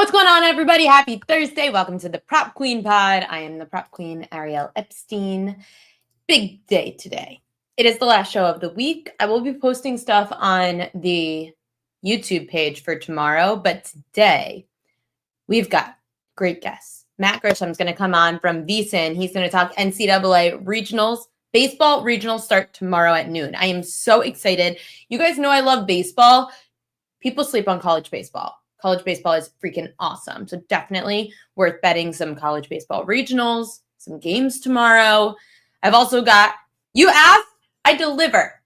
What's going on, everybody? Happy Thursday. Welcome to the Prop Queen Pod. I am the Prop Queen, Ariel Epstein. Big day today. It is the last show of the week. I will be posting stuff on the YouTube page for tomorrow, but today we've got great guests. Matt Grissom is going to come on from VSiN. He's going to talk NCAA regionals. Baseball regionals start tomorrow at noon. I am so excited. You guys know I love baseball. People sleep on college baseball. College baseball is freaking awesome. So definitely worth betting some college baseball regionals, some games tomorrow. I've also got, you asked, I deliver.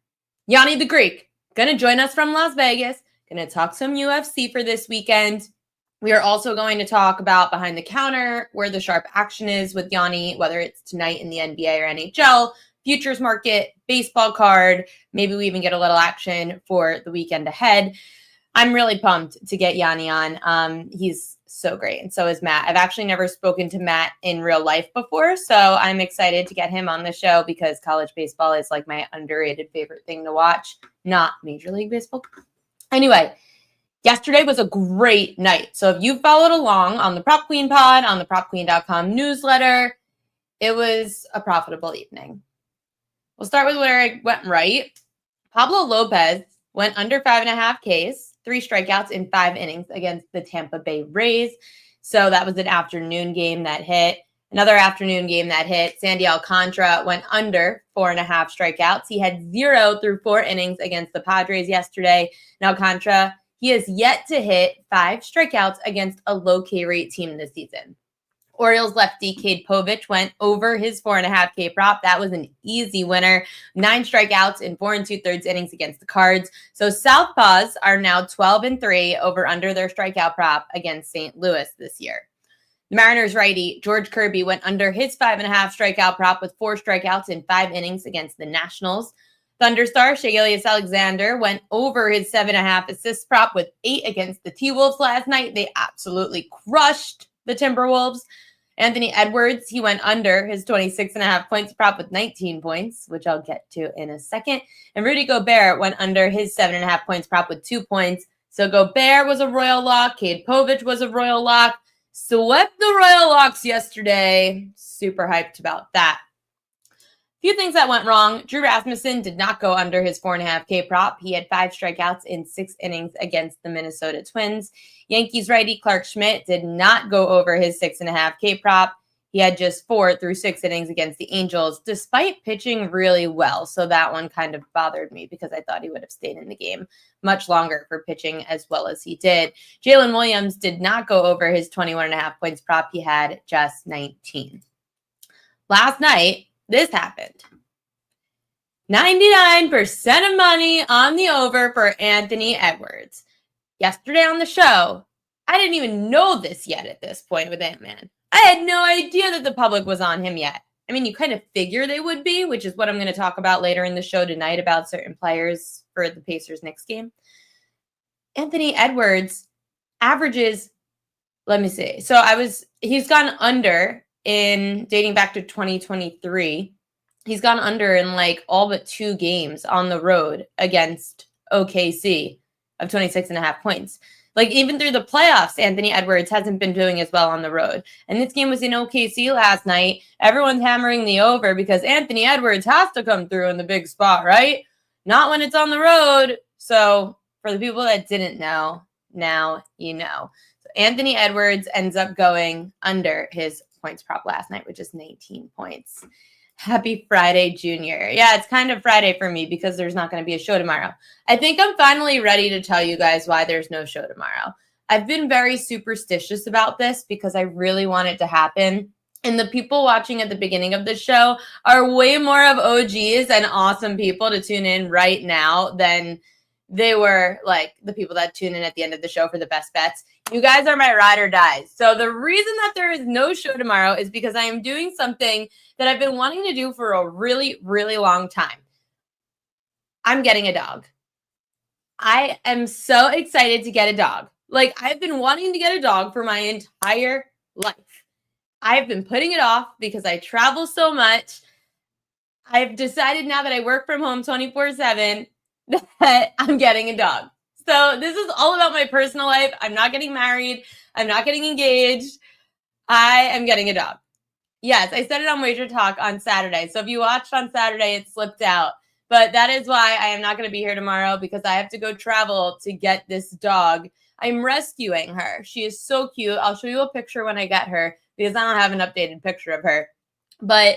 Gianni the Greek, going to join us from Las Vegas, going to talk some UFC for this weekend. We are also going to talk about behind the counter, where the sharp action is with Gianni, whether it's tonight in the NBA or NHL, futures market, baseball card. Maybe we even get a little action for the weekend ahead. I'm really pumped to get Gianni on. He's so great, and so is Matt. I've actually never spoken to Matt in real life before, so I'm excited to get him on the show because college baseball is like my underrated favorite thing to watch, not Major League Baseball. Anyway, yesterday was a great night. So if you followed along on the Prop Queen Pod, on the PropQueen.com newsletter, it was a profitable evening. We'll start with where it went right. Pablo Lopez went under 5.5 Ks. 3 strikeouts in 5 innings against the Tampa Bay Rays. So that was an afternoon game that hit. Another afternoon game that hit. Sandy Alcantara went under 4.5 strikeouts. He had 0 through 4 innings against the Padres yesterday. And Alcantara, he has yet to hit 5 strikeouts against a low K rate team this season. Orioles lefty Cade Povich went over his 4.5 K prop. That was an easy winner. 9 strikeouts in 4 2/3 innings against the Cards. So Southpaws are now 12-3 over under their strikeout prop against St. Louis this year. The Mariners righty George Kirby went under his 5.5 strikeout prop with 4 strikeouts in 5 innings against the Nationals. Thunderstar Shea Gilgeous-Alexander went over his 7.5 assist prop with 8 against the T-Wolves last night. They absolutely crushed the Timberwolves. Anthony Edwards, he went under his 26.5 points prop with 19 points, which I'll get to in a second. And Rudy Gobert went under his 7.5 points prop with 2 points. So Gobert was a royal lock. Cade Povich was a royal lock. Swept the Royal Locks yesterday. Super hyped about that. Few things that went wrong. Drew Rasmussen did not go under his 4.5 K prop. He had 5 strikeouts in 6 innings against the Minnesota Twins. Yankees righty Clark Schmidt did not go over his 6.5 K prop. He had just 4 through 6 innings against the Angels, despite pitching really well. So that one kind of bothered me because I thought he would have stayed in the game much longer for pitching as well as he did. Jalen Williams did not go over his 21.5 points prop. He had just 19. Last night, this happened. 99% of money on the over for Anthony Edwards. Yesterday on the show, I didn't even know this yet at this point with Ant-Man. I had no idea that the public was on him yet. I mean, you kind of figure they would be, which is what I'm going to talk about later in the show tonight about certain players for the Pacers next game. Anthony Edwards averages, let me see. So he's gone under in dating back to 2023. He's gone under in like all but 2 games on the road against OKC of 26.5 points. Like even through the playoffs, Anthony Edwards hasn't been doing as well on the road. And this game was in OKC last night. Everyone's hammering the over because Anthony Edwards has to come through in the big spot, right? Not when it's on the road. So for the people that didn't know, now you know. So Anthony Edwards ends up going under his points prop last night, which is 19 points. Happy Friday, Junior. Yeah, it's kind of Friday for me because there's not going to be a show tomorrow. I think I'm finally ready to tell you guys why there's no show tomorrow. I've been very superstitious about this because I really want it to happen. And the people watching at the beginning of the show are way more of OGs and awesome people to tune in right now than they were like the people that tune in at the end of the show for the best bets. You guys are my ride or dies. So the reason that there is no show tomorrow is because I am doing something that I've been wanting to do for a really, really long time. I'm getting a dog. I am so excited to get a dog. Like, I've been wanting to get a dog for my entire life. I've been putting it off because I travel so much. I've decided now that I work from home 24/7 that I'm getting a dog. So this is all about my personal life. I'm not getting married. I'm not getting engaged. I am getting a dog. Yes, I said it on Wager Talk on Saturday. So if you watched on Saturday, it slipped out. But that is why I am not going to be here tomorrow, because I have to go travel to get this dog. I'm rescuing her. She is so cute. I'll show you a picture when I get her, because I don't have an updated picture of her. But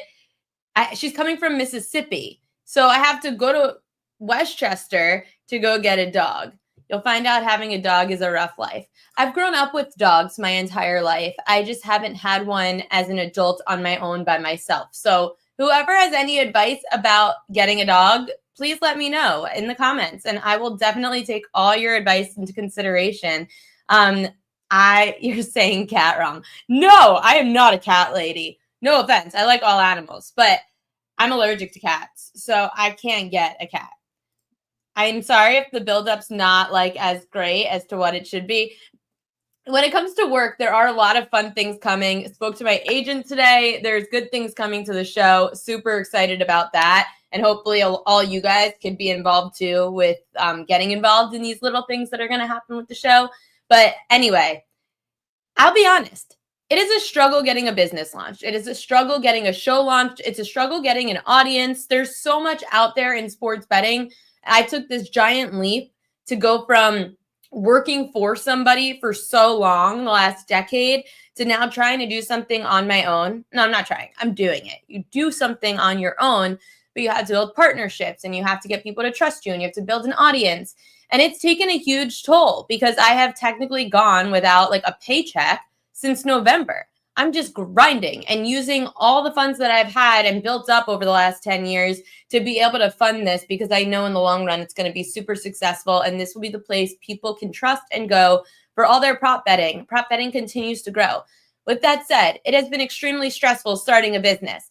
she's coming from Mississippi. So I have to go to Westchester to go get a dog. You'll find out having a dog is a rough life. I've grown up with dogs my entire life. I just haven't had one as an adult on my own by myself. So whoever has any advice about getting a dog, please let me know in the comments, and I will definitely take all your advice into consideration. You're saying cat wrong. No, I am not a cat lady. No offense. I like all animals, but I'm allergic to cats, so I can't get a cat. I'm sorry if the build-up's not like as great as to what it should be. When it comes to work, there are a lot of fun things coming. Spoke to my agent today. There's good things coming to the show. Super excited about that. And hopefully all you guys could be involved too with getting involved in these little things that are going to happen with the show. But anyway, I'll be honest. It is a struggle getting a business launched. It is a struggle getting a show launched. It's a struggle getting an audience. There's so much out there in sports betting. I took this giant leap to go from working for somebody for so long, the last decade, to now trying to do something on my own. No, I'm not trying. I'm doing it. You do something on your own, but you have to build partnerships, and you have to get people to trust you, and you have to build an audience. And it's taken a huge toll, because I have technically gone without like a paycheck since November. I'm just grinding and using all the funds that I've had and built up over the last 10 years to be able to fund this, because I know in the long run it's going to be super successful, and this will be the place people can trust and go for all their prop betting. Prop betting continues to grow. With that said, it has been extremely stressful starting a business.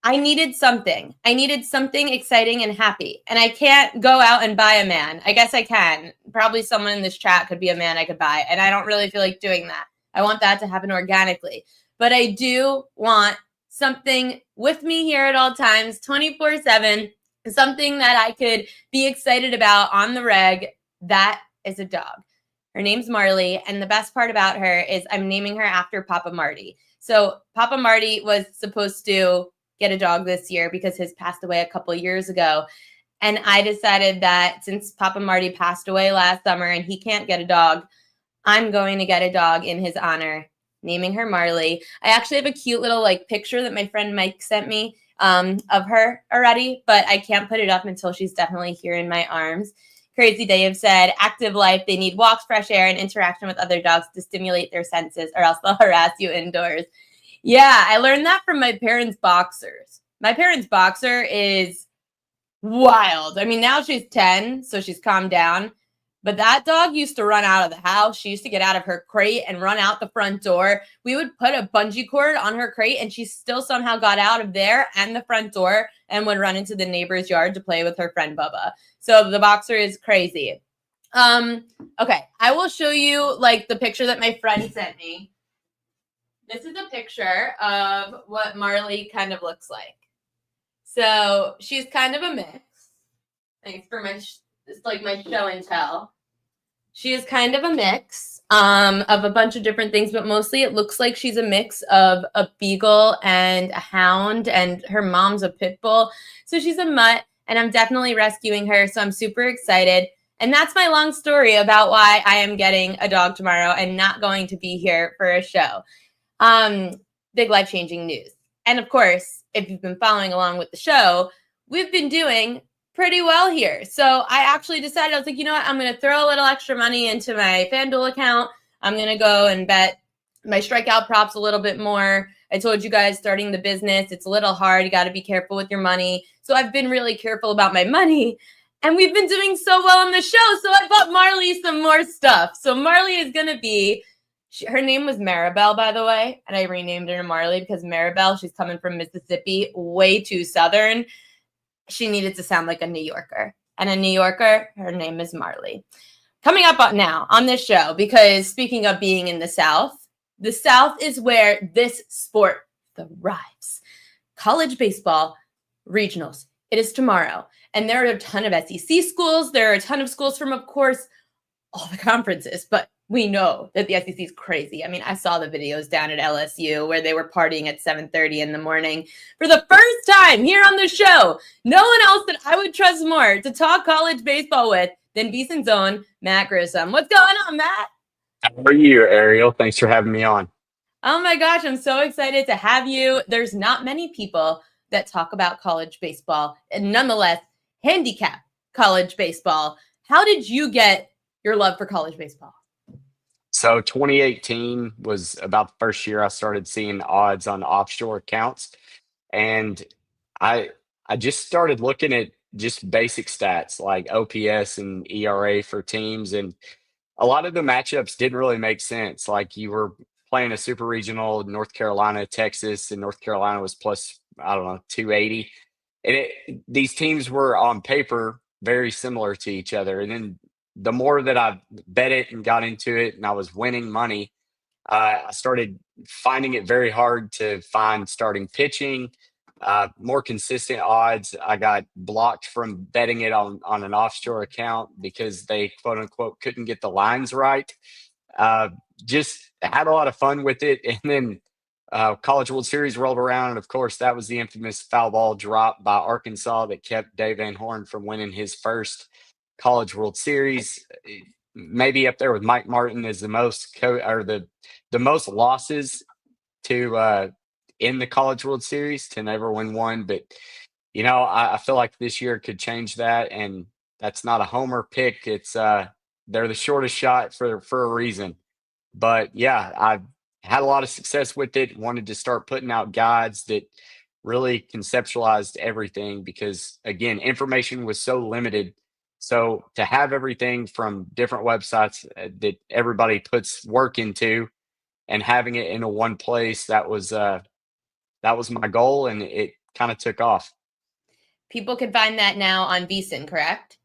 I needed something. I needed something exciting and happy, and I can't go out and buy a man. I guess I can. Probably someone in this chat could be a man I could buy, and I don't really feel like doing that. I want that to happen organically. But I do want something with me here at all times, 24/7, something that I could be excited about on the reg. That is a dog. Her name's Marley, and the best part about her is I'm naming her after Papa Marty. So Papa Marty was supposed to get a dog this year because his passed away a couple years ago. And I decided that since Papa Marty passed away last summer and he can't get a dog, I'm going to get a dog in his honor, naming her Marley. I actually have a cute little like picture that my friend Mike sent me of her already, but I can't put it up until she's definitely here in my arms. Crazy Dave said, active life, they need walks, fresh air, and interaction with other dogs to stimulate their senses, or else they'll harass you indoors. Yeah, I learned that from my parents' boxers. My parents' boxer is wild. I mean, now she's 10, so she's calmed down. But that dog used to run out of the house. She used to get out of her crate and run out the front door. We would put a bungee cord on her crate, and she still somehow got out of there and the front door and would run into the neighbor's yard to play with her friend Bubba. So the boxer is crazy. Okay, I will show you like the picture that my friend sent me. This is a picture of what Marley kind of looks like. So she's kind of a mix. Thanks for it's like my show and tell. She is kind of a mix of a bunch of different things, but mostly it looks like she's a mix of a beagle and a hound, and her mom's a pit bull. So she's a mutt, and I'm definitely rescuing her. So I'm super excited. And that's my long story about why I am getting a dog tomorrow and not going to be here for a show. Big life-changing news. And of course, if you've been following along with the show, we've been doing pretty well here. So I actually decided, I was like, you know what? I'm going to throw a little extra money into my FanDuel account. I'm going to go and bet my strikeout props a little bit more. I told you guys starting the business, it's a little hard. You got to be careful with your money. So I've been really careful about my money. And we've been doing so well on the show. So I bought Marley some more stuff. So Marley is going to be, her name was Maribel, by the way. And I renamed her to Marley because Maribel, she's coming from Mississippi, way too Southern. She needed to sound like a New Yorker. And a New Yorker, her name is Marley. Coming up now on this show, because speaking of being in the South is where this sport thrives. College baseball regionals. It is tomorrow. And there are a ton of SEC schools. There are a ton of schools from, of course, all the conferences, but we know that the SEC is crazy. I mean, I saw the videos down at LSU where they were partying at 7:30 in the morning for the first time here on the show. No one else that I would trust more to talk college baseball with than VSiN's own Matt Grissom. What's going on, Matt? How are you, Ariel? Thanks for having me on. Oh my gosh, I'm so excited to have you. There's not many people that talk about college baseball and nonetheless handicap college baseball. How did you get your love for college baseball? So 2018 was about the first year I started seeing odds on offshore accounts, and I I just started looking at just basic stats like OPS and ERA for teams, and a lot of the matchups didn't really make sense. Like you were playing a super regional, North Carolina, Texas, and North Carolina was plus, I don't know, 280. And these teams were on paper very similar to each other. And then the more that I bet it and got into it and I was winning money, I started finding it very hard to find starting pitching, more consistent odds. I got blocked from betting it on an offshore account because they quote unquote couldn't get the lines right. Uh, just had a lot of fun with it, and then College World Series rolled around, and of course that was the infamous foul ball drop by Arkansas that kept Dave Van Horn from winning his first College World Series. Maybe up there with Mike Martin as the most or the most losses to in the College World Series to never win one. But I feel like this year could change that, and that's not a homer pick. It's they're the shortest shot for a reason. But yeah, I've had a lot of success with it. Wanted to start putting out guides that really conceptualized everything because again, information was so limited. So to have everything from different websites that everybody puts work into and having it in a one place, that was my goal, and it kind of took off. People can find that now on VSiN, correct?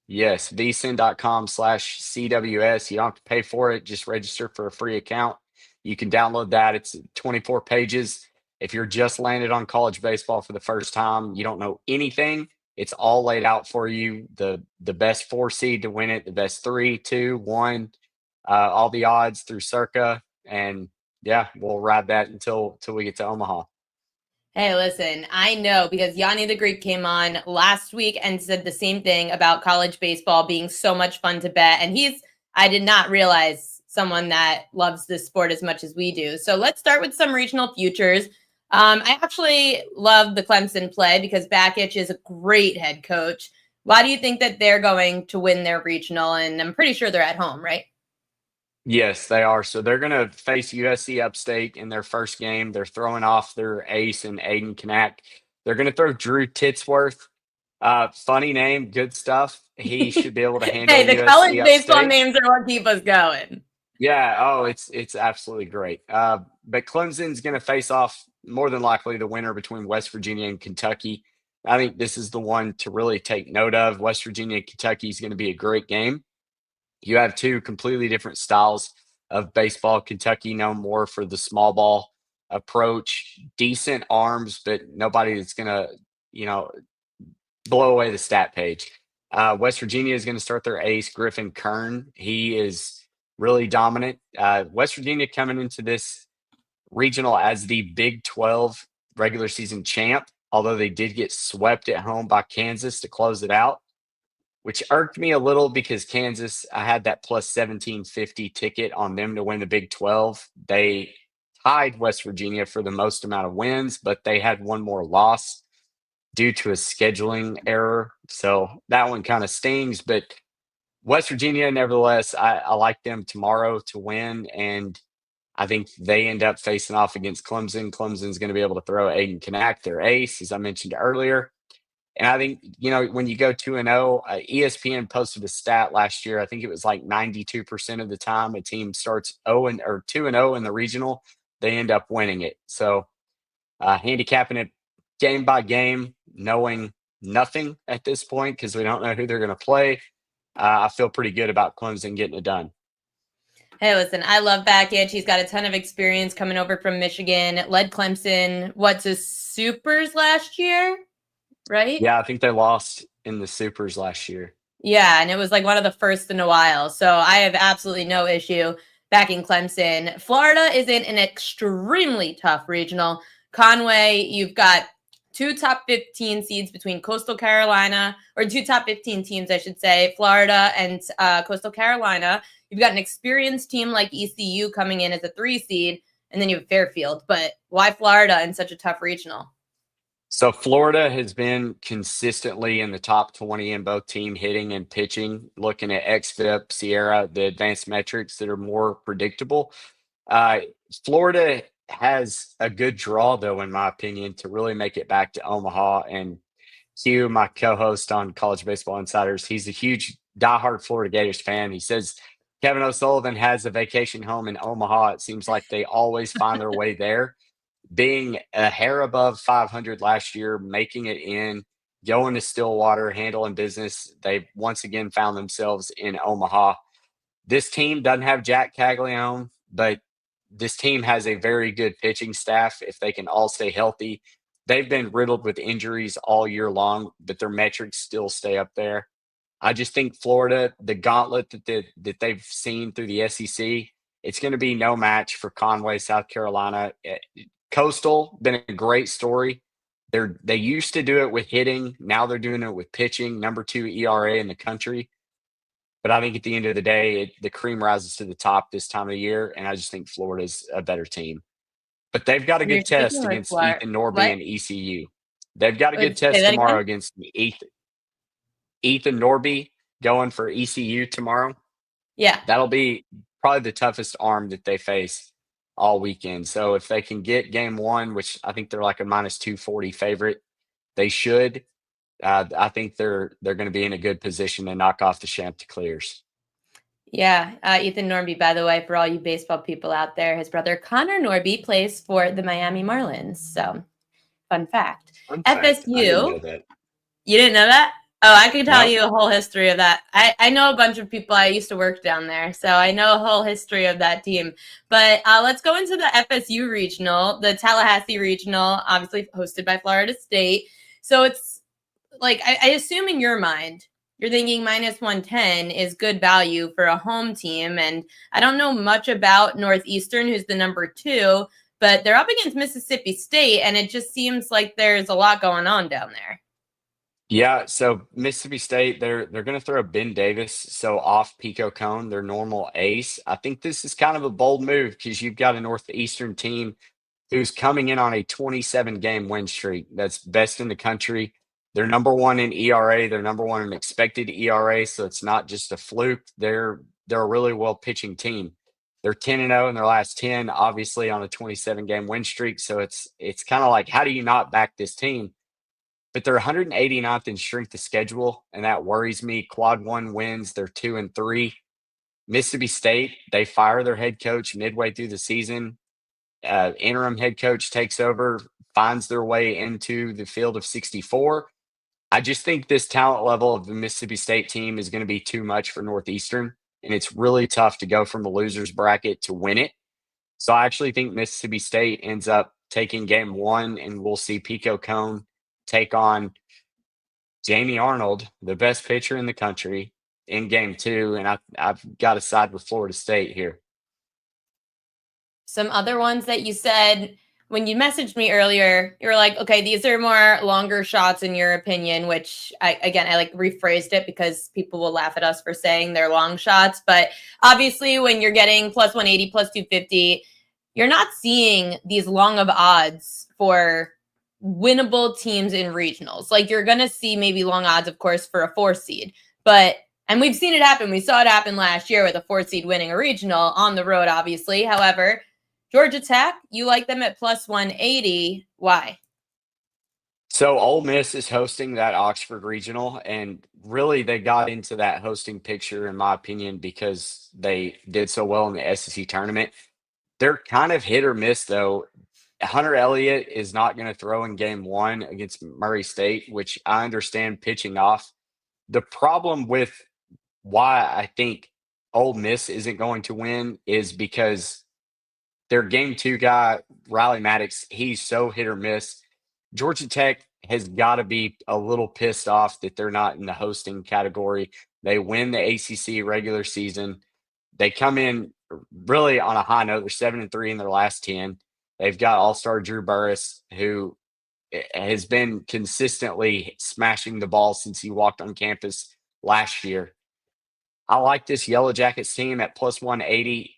Yes, vsin.com/CWS. You don't have to pay for it. Just register for a free account. You can download that. It's 24 pages. If you're just landed on college baseball for the first time, you don't know anything. It's all laid out for you. The best four seed to win it, the best three, two, one, all the odds through Circa, and yeah, we'll ride that until we get to Omaha. Hey, listen, I know because Gianni the Greek came on last week and said the same thing about college baseball being so much fun to bet. And I did not realize someone that loves this sport as much as we do. So let's start with some regional futures. I actually love the Clemson play because Bakich is a great head coach. Why do you think that they're going to win their regional? And I'm pretty sure they're at home, right? Yes, they are. So they're going to face USC Upstate in their first game. They're throwing off their ace and Aiden Knack. They're going to throw Drew Titsworth. Funny name, good stuff. He should be able to handle Hey, the college USC baseball Upstate. names are what keep us going. Yeah. Oh, it's absolutely great. But Clemson's going to face off more than likely the winner between West Virginia and Kentucky. I think this is the one to really take note of. West Virginia and Kentucky is going to be a great game. You have two completely different styles of baseball. Kentucky known more for the small ball approach, decent arms, but nobody that's going to, you know, blow away the stat page. West Virginia is going to start their ace, Griffin Kern. He is really dominant. West Virginia coming into this regional as the Big 12 regular season champ, although they did get swept at home by Kansas to close it out, which irked me a little because Kansas, I had that plus 1750 ticket on them to win the Big 12. They tied West Virginia for the most amount of wins, but they had one more loss due to a scheduling error. So that one kind of stings. But West Virginia, nevertheless, I like them tomorrow to win. And I think they end up facing off against Clemson. Clemson's going to be able to throw Aiden Knack, their ace, as I mentioned earlier. And I think, when you go 2-0, ESPN posted a stat last year. I think it was like 92% of the time a team starts 2-0 in the regional, they end up winning it. So handicapping it game by game, knowing nothing at this point because we don't know who they're going to play. I feel pretty good about Clemson getting it done. Hey, listen, I love Bakich. He's got a ton of experience coming over from Michigan, led Clemson, to supers last year, right? Yeah, I think they lost in the supers last year. Yeah, and it was like one of the first in a while. So I have absolutely no issue backing Clemson. Florida is in an extremely tough regional. Conway, you've got two top 15 seeds between Coastal Carolina, or two top 15 teams, I should say, Florida and Coastal Carolina. You've got an experienced team like ECU coming in as a 3 seed, and then you have Fairfield. But why Florida in such a tough regional? So Florida has been consistently in the top 20 in both team hitting and pitching. Looking at XFIP, Sierra, the advanced metrics that are more predictable. Uh, Florida has a good draw, though, in my opinion, to really make it back to Omaha. And Q, my co-host on College Baseball Insiders, he's a huge diehard Florida Gators fan. He says Kevin O'Sullivan has a vacation home in Omaha. It seems like they always find their way there. Being a hair above 500 last year, making it in, going to Stillwater, handling business, they've once again found themselves in Omaha. This team doesn't have Jack Caglione, but this team has a very good pitching staff if they can all stay healthy. They've been riddled with injuries all year long, but their metrics still stay up there. I just think Florida, the gauntlet that they've seen through the SEC, it's going to be no match for Conway, South Carolina. Coastal, been a great story. They used to do it with hitting. Now they're doing it with pitching. Number 2 ERA in the country. But I think at the end of the day, the cream rises to the top this time of the year, and I just think Florida's a better team. But they've got a You're good sticking test with against Florida. Ethan Norby What? and ECU. They've got a good Say test that tomorrow again? against Ethan Norby going for ECU tomorrow. Yeah. That'll be probably the toughest arm that they face all weekend. So if they can get game one, which I think they're like a minus 240 favorite, they should. I think they're going to be in a good position to knock off the Chanticleers. Yeah, Ethan Norby, by the way, for all you baseball people out there, his brother Connor Norby plays for the Miami Marlins. So, fun fact. Fun fact, I didn't know FSU, that. you didn't know that? Oh, I can tell No, you a whole history of that. I know a bunch of people. I used to work down there, so I know a whole history of that team. But let's go into the FSU regional, the Tallahassee regional, obviously hosted by Florida State. So it's like I assume in your mind you're thinking minus 110 is good value for a home team. And I don't know much about Northeastern, who's the number 2, but they're up against Mississippi State, and it just seems like there's a lot going on down there. yeah. So Mississippi State, they're going to throw Ben Davis so off Pico Cone, their normal ace. I think this is kind of a bold move because you've got a Northeastern team who's coming in on a 27 game win streak. That's best in the country. They're number 1 in ERA. They're number 1 in expected ERA. So it's not just a fluke. They're a really well pitching team. They're 10-0 in their last 10, obviously on a 27 game win streak. So it's kind of like, how do you not back this team? But they're 189th in strength of schedule, and that worries me. Quad 1 wins. They're 2-3. Mississippi State, they fire their head coach midway through the season. Interim head coach takes over, finds their way into the field of 64. I just think this talent level of the Mississippi State team is going to be too much for Northeastern, and it's really tough to go from the losers bracket to win it. So I actually think Mississippi State ends up taking game 1, and we'll see Pico Cone take on Jamie Arnold, the best pitcher in the country, in game 2, and I've got to side with Florida State here. Some other ones that you said when you messaged me earlier, you were like, okay, these are more longer shots in your opinion, which I like rephrased it because people will laugh at us for saying they're long shots. But obviously when you're getting plus 180, plus 250, you're not seeing these long of odds for winnable teams in regionals. Like you're going to see maybe long odds, of course, for a 4 seed, and we've seen it happen. We saw it happen last year with a 4 seed winning a regional on the road, obviously. However, Georgia Tech, you like them at plus 180. Why? So Ole Miss is hosting that Oxford Regional, and really they got into that hosting picture, in my opinion, because they did so well in the SEC tournament. They're kind of hit or miss, though. Hunter Elliott is not going to throw in game 1 against Murray State, which I understand pitching off. The problem with why I think Ole Miss isn't going to win is because their game 2 guy, Riley Maddox, he's so hit or miss. Georgia Tech has got to be a little pissed off that they're not in the hosting category. They win the ACC regular season. They come in really on a high note. They're 7-3 in their last 10. They've got All-Star Drew Burress, who has been consistently smashing the ball since he walked on campus last year. I like this Yellow Jackets team at plus 180.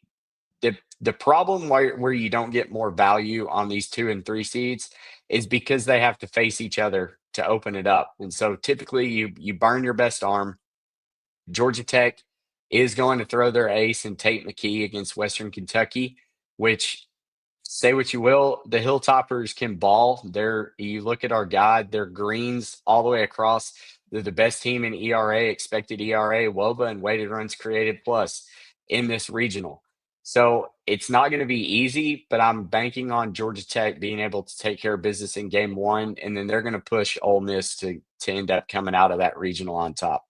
The problem where you don't get more value on these 2 and 3 seeds is because they have to face each other to open it up. And so typically you burn your best arm. Georgia Tech is going to throw their ace in Tate McKee against Western Kentucky, which, say what you will, the Hilltoppers can ball. You look at our guide, they're greens all the way across. They're the best team in ERA, expected ERA, WOBA, and weighted runs created plus in this regional. So it's not going to be easy, but I'm banking on Georgia Tech being able to take care of business in game one, and then they're going to push Ole Miss to end up coming out of that regional on top.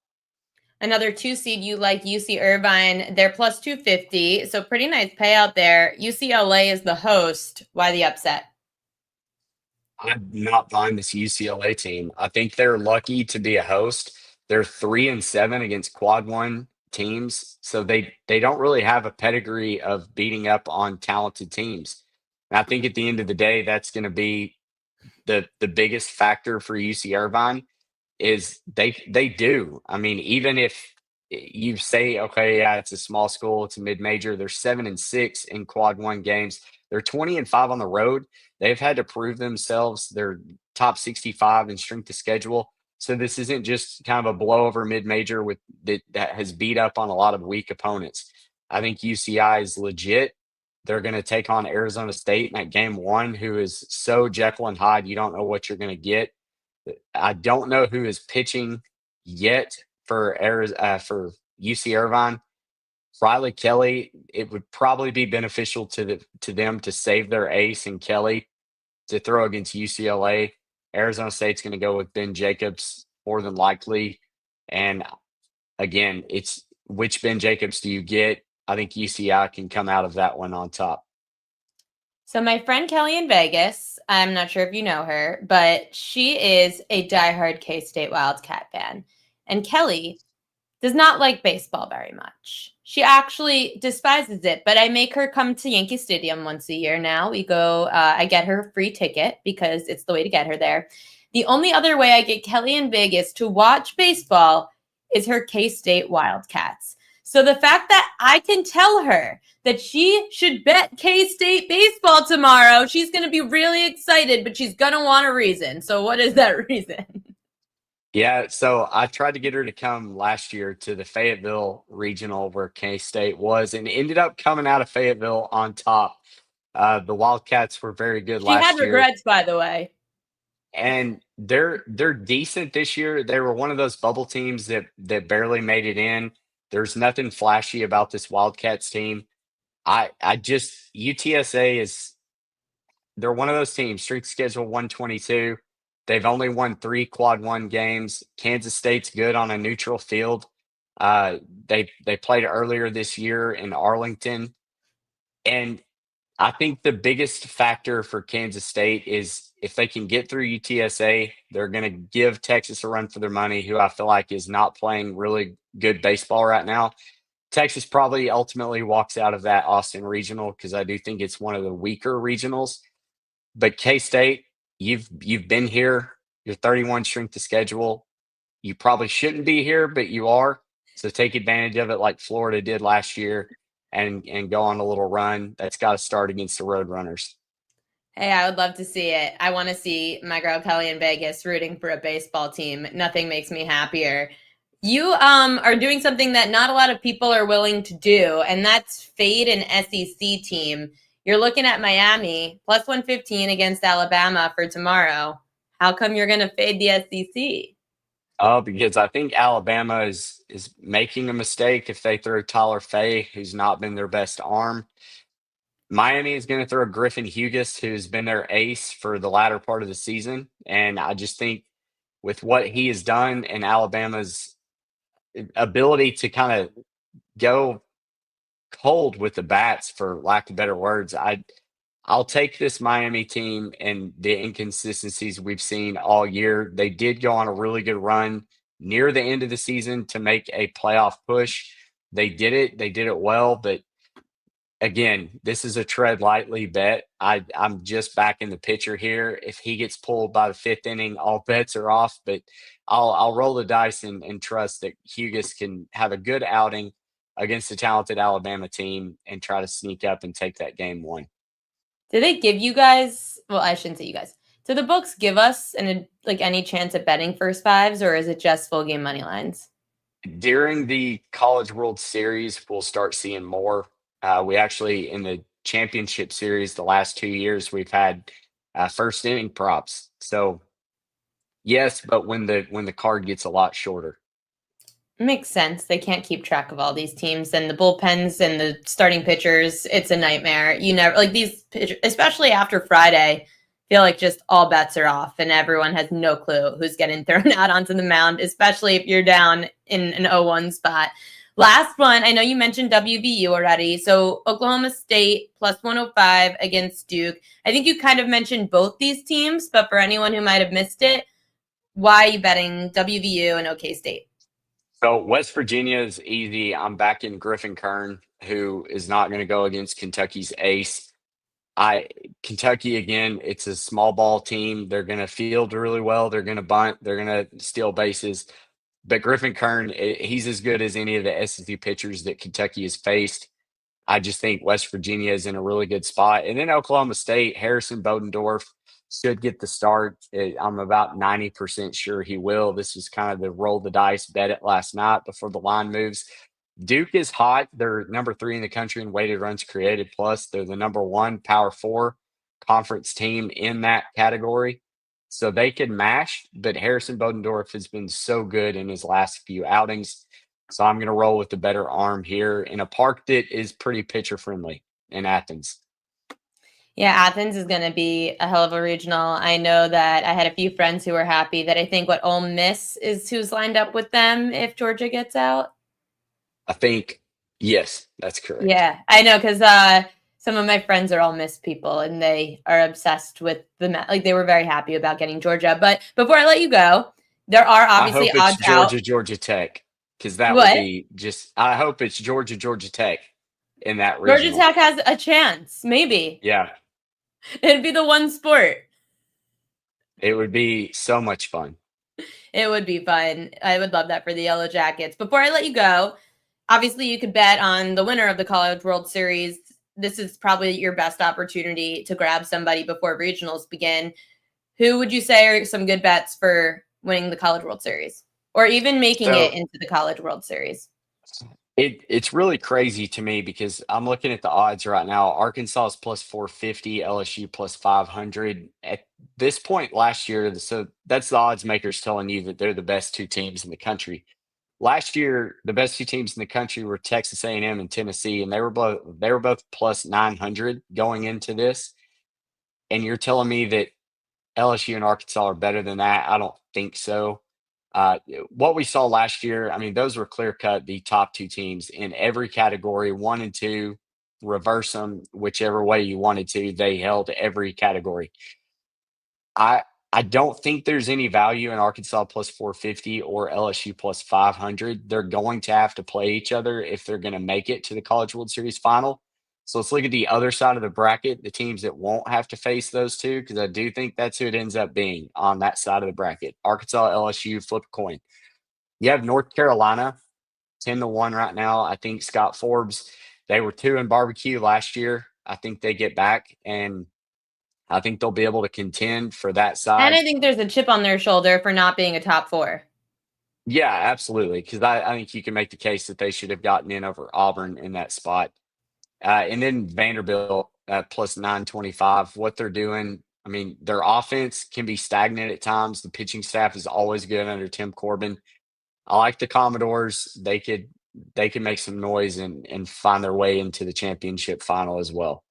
Another 2 seed you like, UC Irvine. They're plus 250, so pretty nice payout there. UCLA is the host. Why the upset? I'm not buying this UCLA team. I think they're lucky to be a host. They're 3-7 against quad one teams, so they don't really have a pedigree of beating up on talented teams. And I think at the end of the day, that's going to be the biggest factor for UC Irvine is they do. I mean, even if you say, okay, yeah, it's a small school, it's a mid-major, they're 7-6 in quad one games. They're 20-5 on the road. They've had to prove themselves. They're top 65 in strength of schedule. So this isn't just kind of a blowover mid-major with that has beat up on a lot of weak opponents. I think UCI is legit. They're going to take on Arizona State in that game one, who is so Jekyll and Hyde, you don't know what you're going to get. I don't know who is pitching yet for UC Irvine. Riley Kelly, it would probably be beneficial to them to save their ace and Kelly to throw against UCLA. Arizona State's going to go with Ben Jacobs more than likely. And again, it's which Ben Jacobs do you get? I think UCI can come out of that one on top. So my friend Kelly in Vegas, I'm not sure if you know her, but she is a diehard K-State Wildcat fan. And Kelly does not like baseball very much. She actually despises it, but I make her come to Yankee Stadium once a year now. We go, I get her a free ticket because it's the way to get her there. The only other way I get Kelly in Vegas to watch baseball is her K-State Wildcats. So the fact that I can tell her that she should bet K-State baseball tomorrow, she's going to be really excited, but she's going to want a reason. So what is that reason? Yeah, so I tried to get her to come last year to the Fayetteville regional where K-State was and ended up coming out of Fayetteville on top. The Wildcats were very good She had last year. regrets, by the way. And they're decent this year. They were one of those bubble teams that barely made it in. There's nothing flashy about this Wildcats team. I just UTSA is they're one of those teams, strength schedule 122. They've only won 3 quad one games. Kansas State's good on a neutral field. They played earlier this year in Arlington. And I think the biggest factor for Kansas State is if they can get through UTSA, they're going to give Texas a run for their money, who I feel like is not playing really good baseball right now. Texas probably ultimately walks out of that Austin regional because I do think it's one of the weaker regionals. But K-State, you've been here. You're 31 strength to schedule. You probably shouldn't be here, but you are. So take advantage of it like Florida did last year and go on a little run. That's got to start against the Roadrunners. Hey, I would love to see it. I want to see my girl Kelly in Vegas rooting for a baseball team. Nothing makes me happier. You are doing something that not a lot of people are willing to do, and that's fade an SEC team. You're looking at Miami plus 115 against Alabama for tomorrow. How come you're going to fade the SEC? Oh, because I think Alabama is making a mistake if they throw Tyler Fay, who's not been their best arm. Miami is going to throw Griffin Hughes, who's been their ace for the latter part of the season. And I just think with what he has done and Alabama's ability to kind of go cold with the bats, for lack of better words, I'll take this Miami team and the inconsistencies we've seen all year. They did go on a really good run near the end of the season to make a playoff push. They did it. They did it well, but again, this is a tread lightly bet. I'm just back in the pitcher here. If he gets pulled by the fifth inning, all bets are off. But I'll roll the dice and trust that Hughes can have a good outing against a talented Alabama team and try to sneak up and take that game one. Do they give you guys? Well, I shouldn't say you guys. Do the books give us any chance at betting first fives, or is it just full game money lines? During the College World Series, we'll start seeing more. We actually, in the championship series, the last 2 years, we've had first inning props. So yes, but when the card gets a lot shorter. Makes sense. They can't keep track of all these teams and the bullpens and the starting pitchers. It's a nightmare. You never like these pitchers, especially after Friday. Feel like just all bets are off and everyone has no clue who's getting thrown out onto the mound, especially if you're down in an 0-1 spot. Last one, I know you mentioned WVU already. So Oklahoma State plus 105 against Duke. I think you kind of mentioned both these teams, but for anyone who might have missed it, why are you betting WVU and OK State? So West Virginia is easy. I'm backing Griffin Kern, who is not going to go against Kentucky's ace. Kentucky again, it's a small ball team. They're going to field really well. They're going to bunt. They're going to steal bases. But Griffin Kern, he's as good as any of the SEC pitchers that Kentucky has faced. I just think West Virginia is in a really good spot. And then Oklahoma State, Harrison Bodendorf should get the start. I'm about 90% sure he will. This was kind of the roll the dice, bet it last night before the line moves. Duke is hot. They're number 3 in the country in weighted runs created. Plus, they're the number 1 Power 4 conference team in that category. So they could mash, but Harrison Bodendorf has been so good in his last few outings. So I'm going to roll with the better arm here in a park that is pretty pitcher friendly in Athens. Yeah, Athens is going to be a hell of a regional. I know that I had a few friends who were happy that I think what Ole Miss is who's lined up with them if Georgia gets out. I think, yes, that's correct. Yeah, I know because some of my friends are Ole Miss people and they are obsessed with like they were very happy about getting Georgia. But before I let you go, there are I obviously hope it's odds out. Georgia Tech, because that would What? be just, I hope it's Georgia Tech in that Georgia regional. Tech has a chance, maybe. Yeah, It'd be the one sport. it would be so much fun. It would be fun. I would love that for the Yellow Jackets. Before I let you go, obviously you could bet on the winner of the College World Series. This is probably your best opportunity to grab somebody before regionals begin. Who would you say are some good bets for winning the College World Series or even making it So into the College World Series? it's really crazy to me because I'm looking at the odds right now. Arkansas is plus 450, LSU plus 500. At this point last year, so that's the odds makers telling you that they're the best 2 teams in the country. Last year, the best 2 teams in the country were Texas A&M and Tennessee, and they were both plus 900 going into this. And you're telling me that LSU and Arkansas are better than that? I don't think so. What we saw last year, I mean, those were clear cut the top 2 teams in every category, 1 and 2, reverse them whichever way you wanted to. They held every category. I I don't think there's any value in Arkansas plus 450 or LSU plus 500. They're going to have to play each other if they're going to make it to the College World Series final. So let's look at the other side of the bracket, the teams that won't have to face those two, because I do think that's who it ends up being on that side of the bracket. Arkansas, LSU, flip a coin. You have North Carolina, 10-1 right now. I think Scott Forbes, they were 2 in barbecue last year. I think they get back, and I think they'll be able to contend for that And side. I think there's a chip on their shoulder for not being a top 4. Yeah, absolutely. Because I think you can make the case that they should have gotten in over Auburn in that spot. And then Vanderbilt at plus 925. What they're doing, I mean, their offense can be stagnant at times. The pitching staff is always good under Tim Corbin. I like the Commodores. They could make some noise and find their way into the championship final as well.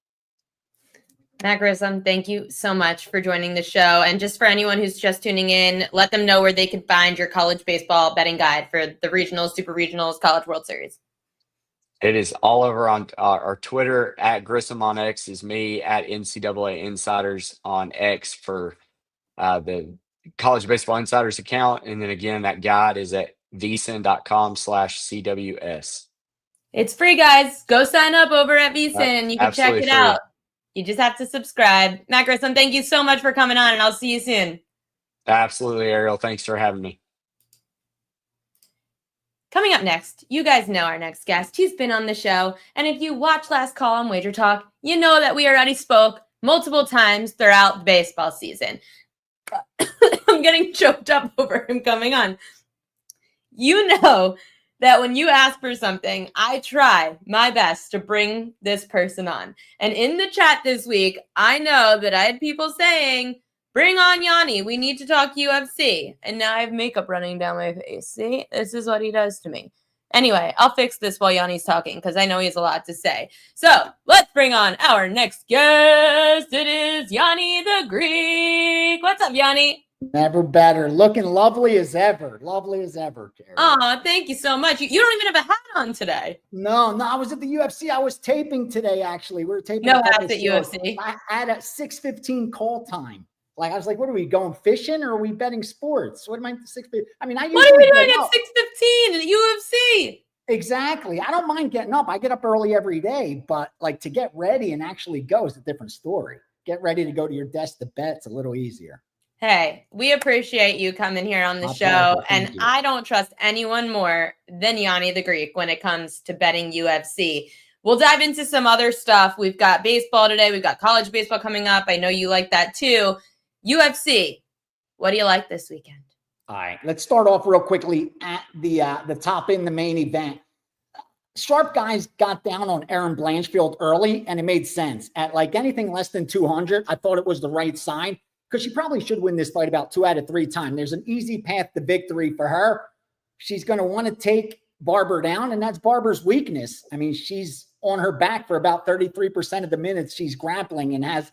Matt Grissom, thank you so much for joining the show. And just for anyone who's just tuning in, let them know where they can find your college baseball betting guide for the regionals, super regionals, College World Series. It is all over on our Twitter at Grissom on X is me at NCAA Insiders on X for the College Baseball Insiders account. And then again, that guide is at vsin.com/CWS. It's free, guys. Go sign up over at VSiN. You can check Absolutely it free. out. You just have to subscribe. Matt Grissom, thank you so much for coming on, and I'll see you soon. Absolutely, Ariel. Thanks for having me. Coming up next, you guys know our next guest. He's been on the show, and if you watch Last Call on Wager Talk, you know that we already spoke multiple times throughout the baseball season. I'm getting choked up over him coming on. You know that when you ask for something, I try my best to bring this person on. And in the chat this week, I know that I had people saying, bring on Gianni. We need to talk UFC. And now I have makeup running down my face. See, this is what he does to me. Anyway, I'll fix this while Yanni's talking because I know he has a lot to say. So let's bring on our next guest. It is Gianni the Greek. What's up, Gianni? Never better. Looking lovely as ever. Lovely as ever, Carrie. Oh, thank you so much. You don't even have a hat on today. No, I was at the UFC. I was taping today, actually. We were taping. No hats at UFC. I had a 6:15 call time. Like, I was like, what are we going fishing or are we betting sports? What am I 6:15? I mean, what are we doing at 6:15 at UFC? Exactly. I don't mind getting up. I get up early every day, but like to get ready and actually go is a different story. Get ready to go to your desk to bet. It's a little easier. Hey, we appreciate you coming here on the show, and I don't trust anyone more than Gianni the Greek when it comes to betting UFC. We'll dive into some other stuff. We've got baseball today. We've got college baseball coming up. I know you like that too. UFC, what do you like this weekend? All right, let's start off real quickly at the top in the main event. Sharp guys got down on Erin Blanchfield early, and it made sense. At like anything less than 200, I thought it was the right side, because she probably should win this fight about 2 out of 3 times. There's an easy path to victory for her. She's going to want to take Barber down, and that's Barber's weakness. I mean, she's on her back for about 33% of the minutes she's grappling and has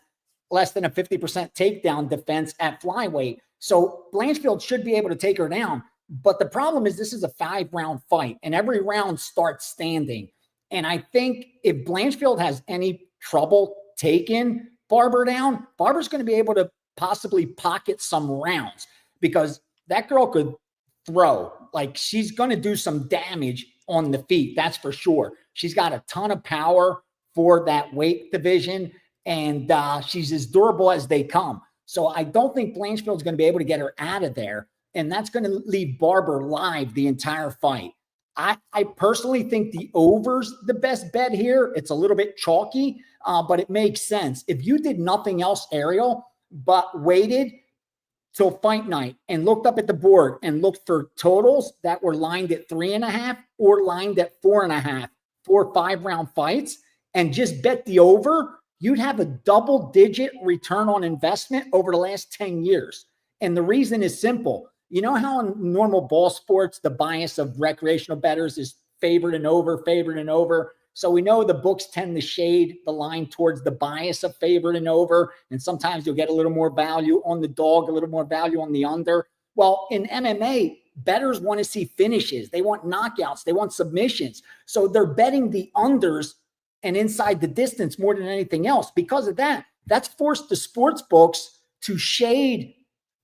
less than a 50% takedown defense at flyweight. So Blanchfield should be able to take her down. But the problem is this is a 5-round fight, and every round starts standing. And I think if Blanchfield has any trouble taking Barber down, Barber's going to be able to possibly pocket some rounds, because that girl could throw. Like, she's going to do some damage on the feet. That's for sure. She's got a ton of power for that weight division, and she's as durable as they come. So I don't think Blanchfield's going to be able to get her out of there, and that's going to leave Barber live the entire fight. I personally think the over's the best bet here. It's a little bit chalky, but it makes sense. If you did nothing else, Ariel, but waited till fight night and looked up at the board and looked for totals that were lined at 3.5 or lined at 4.5 for 5-round fights and just bet the over, you'd have a double-digit return on investment over the last 10 years. And the reason is simple. You know how in normal ball sports, the bias of recreational bettors is favored and over, favored and over. So we know the books tend to shade the line towards the bias of favored and over. And sometimes you'll get a little more value on the dog, a little more value on the under. Well, in MMA, bettors want to see finishes. They want knockouts. They want submissions. So they're betting the unders and inside the distance more than anything else. Because of that, that's forced the sports books to shade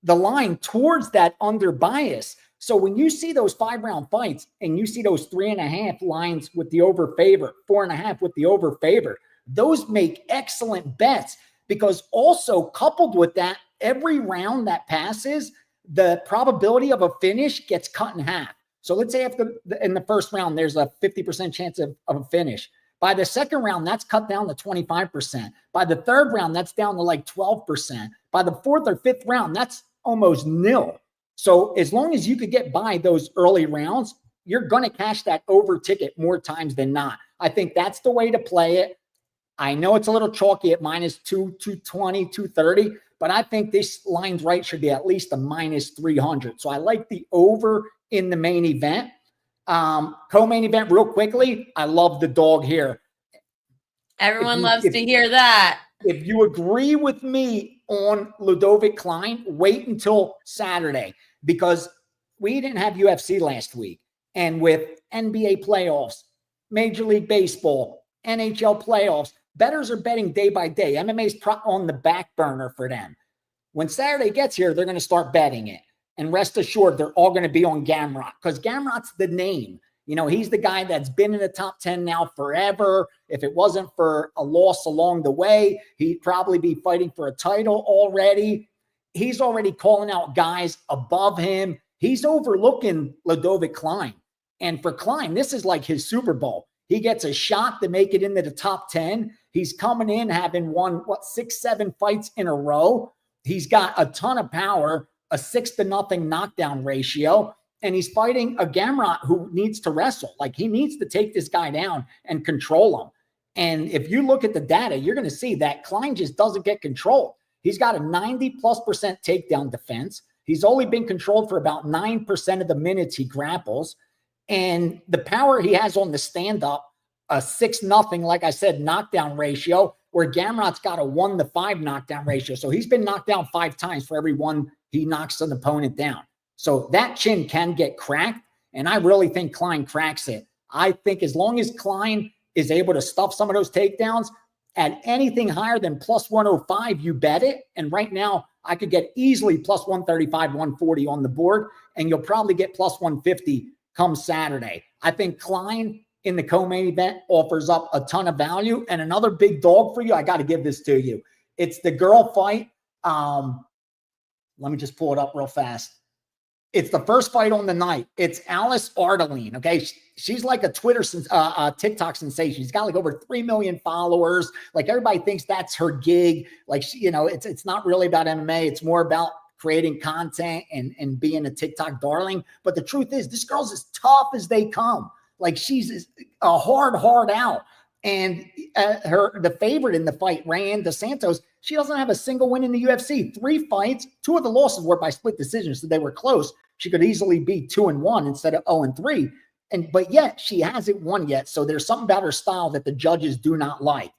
the line towards that under bias. So when you see those 5-round fights and you see those 3.5 lines with the over favor, 4.5 with the over favor, those make excellent bets, because also coupled with that, every round that passes, the probability of a finish gets cut in half. So let's say in the first round, there's a 50% chance of a finish. By the second round, that's cut down to 25%. By the third round, that's down to like 12%. By the fourth or fifth round, that's almost nil. So as long as you could get by those early rounds, you're going to cash that over ticket more times than not. I think that's the way to play it. I know it's a little chalky at -2, 220, 230, but I think this line's right should be at least a -300. So I like the over in the main event. Co-main event, real quickly, I love the dog here. Everyone loves to hear that. If you agree with me on Ludovic Klein, wait until Saturday, because we didn't have UFC last week. And with NBA playoffs, Major League Baseball, NHL playoffs, bettors are betting day by day. MMA's on the back burner for them. When Saturday gets here, they're going to start betting it. And rest assured, they're all going to be on Gamrot because Gamrot's the name. You know, he's the guy that's been in the top 10 now forever. If it wasn't for a loss along the way, he'd probably be fighting for a title already. He's already calling out guys above him. He's overlooking Ludovic Klein. And for Klein, this is like his Super Bowl. He gets a shot to make it into the top 10. He's coming in having won, 6-7 fights in a row. He's got a ton of power, a 6-0 knockdown ratio, and he's fighting a Gamrot who needs to wrestle. Like, he needs to take this guy down and control him. And if you look at the data, you're going to see that Klein just doesn't get controlled. He's got a 90+% takedown defense. He's only been controlled for about 9% of the minutes he grapples. And the power he has on the stand-up, a 6-0, like I said, knockdown ratio, where Gamrot's got a 1-5 knockdown ratio. So he's been knocked down 5 times for every one he knocks an opponent down. So that chin can get cracked, and I really think Klein cracks it. I think as long as Klein is able to stuff some of those takedowns, at anything higher than +105, you bet it. And right now, I could get easily +135, 140 on the board, and you'll probably get +150 come Saturday. I think Klein in the co-main event offers up a ton of value. And another big dog for you, I got to give this to you. It's the girl fight. Let me just pull it up real fast. It's the first fight on the night. It's Alice Ardaline. Okay. She's like a TikTok sensation. She's got like over 3 million followers. Like, everybody thinks that's her gig. Like, it's not really about MMA. It's more about creating content and being a TikTok darling. But the truth is, this girl's as tough as they come. Like, she's a hard out. And the favorite in the fight, Rayanne Dos Santos, she doesn't have a single win in the UFC. 3 fights, 2 of the losses were by split decision, so they were close. She could easily be 2-1 instead of 0-3. But yet she hasn't won yet. So there's something about her style that the judges do not like.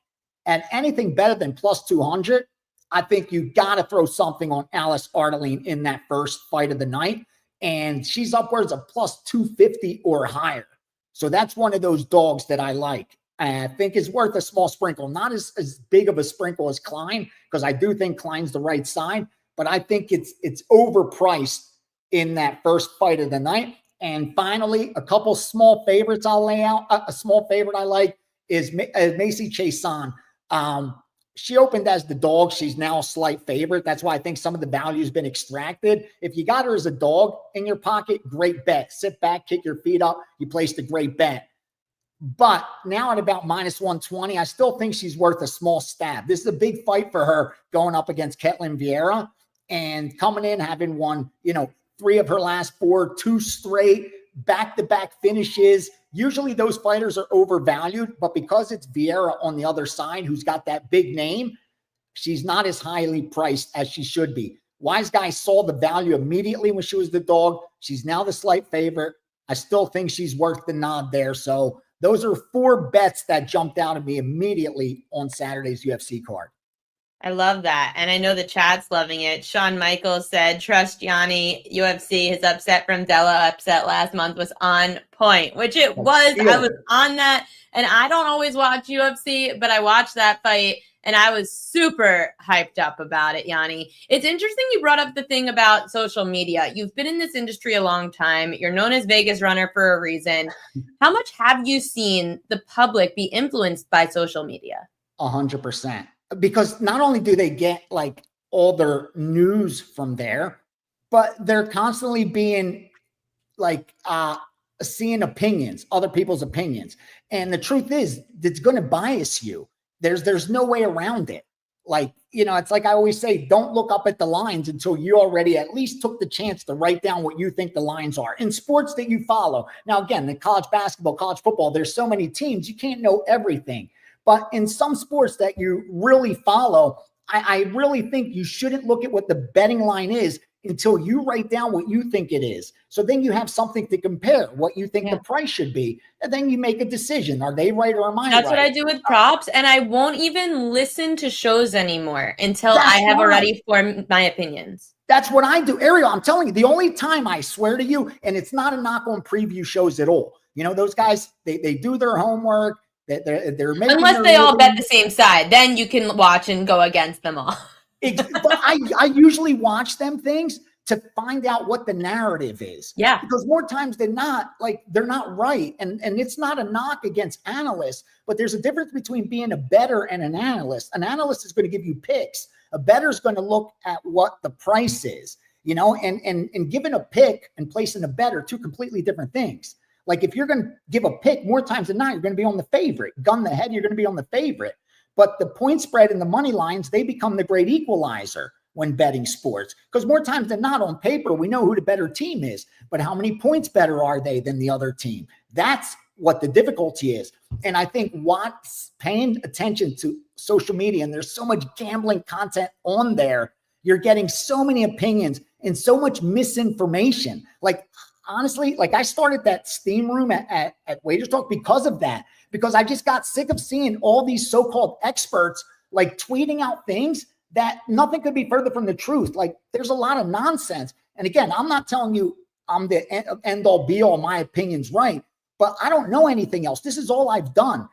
And anything better than +200, I think you got to throw something on Alice Ardaline in that first fight of the night. And she's upwards of +250 or higher. So that's one of those dogs that I like. I think is worth a small sprinkle. Not as big of a sprinkle as Klein, because I do think Klein's the right side. But I think it's overpriced in that first fight of the night. And finally, a couple small favorites I'll lay out. A small favorite I like is Macy Chiasson. She opened as the dog. She's now a slight favorite. That's why I think some of the value has been extracted. If you got her as a dog in your pocket, great bet. Sit back, kick your feet up. You placed a great bet. But now at about -120, I still think she's worth a small stab. This is a big fight for her going up against Ketlin Vieira and coming in having won, 3 of her last 4, 2 straight back-to-back finishes. Usually those fighters are overvalued, but because it's Vieira on the other side who's got that big name, she's not as highly priced as she should be. Wise Guy saw the value immediately when she was the dog. She's now the slight favorite. I still think she's worth the nod there. So those are 4 bets that jumped out at me immediately on Saturday's UFC card. I love that. And I know the chat's loving it. Shawn Michaels said, trust Gianni. UFC, his upset from Della upset last month was on point, which it was. I was on that. And I don't always watch UFC, but I watched that fight and I was super hyped up about it, Gianni. It's interesting you brought up the thing about social media. You've been in this industry a long time. You're known as Vegas runner for a reason. How much have you seen the public be influenced by social media? 100%. Because not only do they get like all their news from there, but they're constantly being like seeing opinions, other people's opinions. And the truth is, it's going to bias you. There's no way around it. Like, it's like I always say, don't look up at the lines until you already at least took the chance to write down what you think the lines are in sports that you follow. Now, again, in college basketball, college football, there's so many teams, you can't know everything. But in some sports that you really follow, I really think you shouldn't look at what the betting line is until you write down what you think it is. So then you have something to compare, what you think the price should be. And then you make a decision. Are they right or am I right? That's what I do with props. And I won't even listen to shows anymore until I have already formed my opinions. That's what I do. Ariel, I'm telling you, the only time I swear to you, and it's not a knock on preview shows at all. Those guys, they do their homework. They're making unless they all bet the same side, then you can watch and go against them all. But I usually watch them things to find out what the narrative is. Yeah. Because more times than not, like, they're not right. And it's not a knock against analysts, but there's a difference between being a bettor and an analyst. An analyst is going to give you picks. A bettor is going to look at what the price is, and giving a pick and placing a bet are two completely different things. Like, if you're going to give a pick, more times than not, you're going to be on the favorite. Gun the head, you're going to be on the favorite. But the point spread and the money lines, they become the great equalizer when betting sports. Because more times than not, on paper, we know who the better team is. But how many points better are they than the other team? That's what the difficulty is. And I think what's paying attention to social media, and there's so much gambling content on there, you're getting so many opinions and so much misinformation. Like, honestly, like, I started that Steam room at Wager Talk because of that, because I just got sick of seeing all these so-called experts like tweeting out things that nothing could be further from the truth. Like, there's a lot of nonsense. And again, I'm not telling you I'm the end all be all, my opinion's right, but I don't know anything else. This is all I've done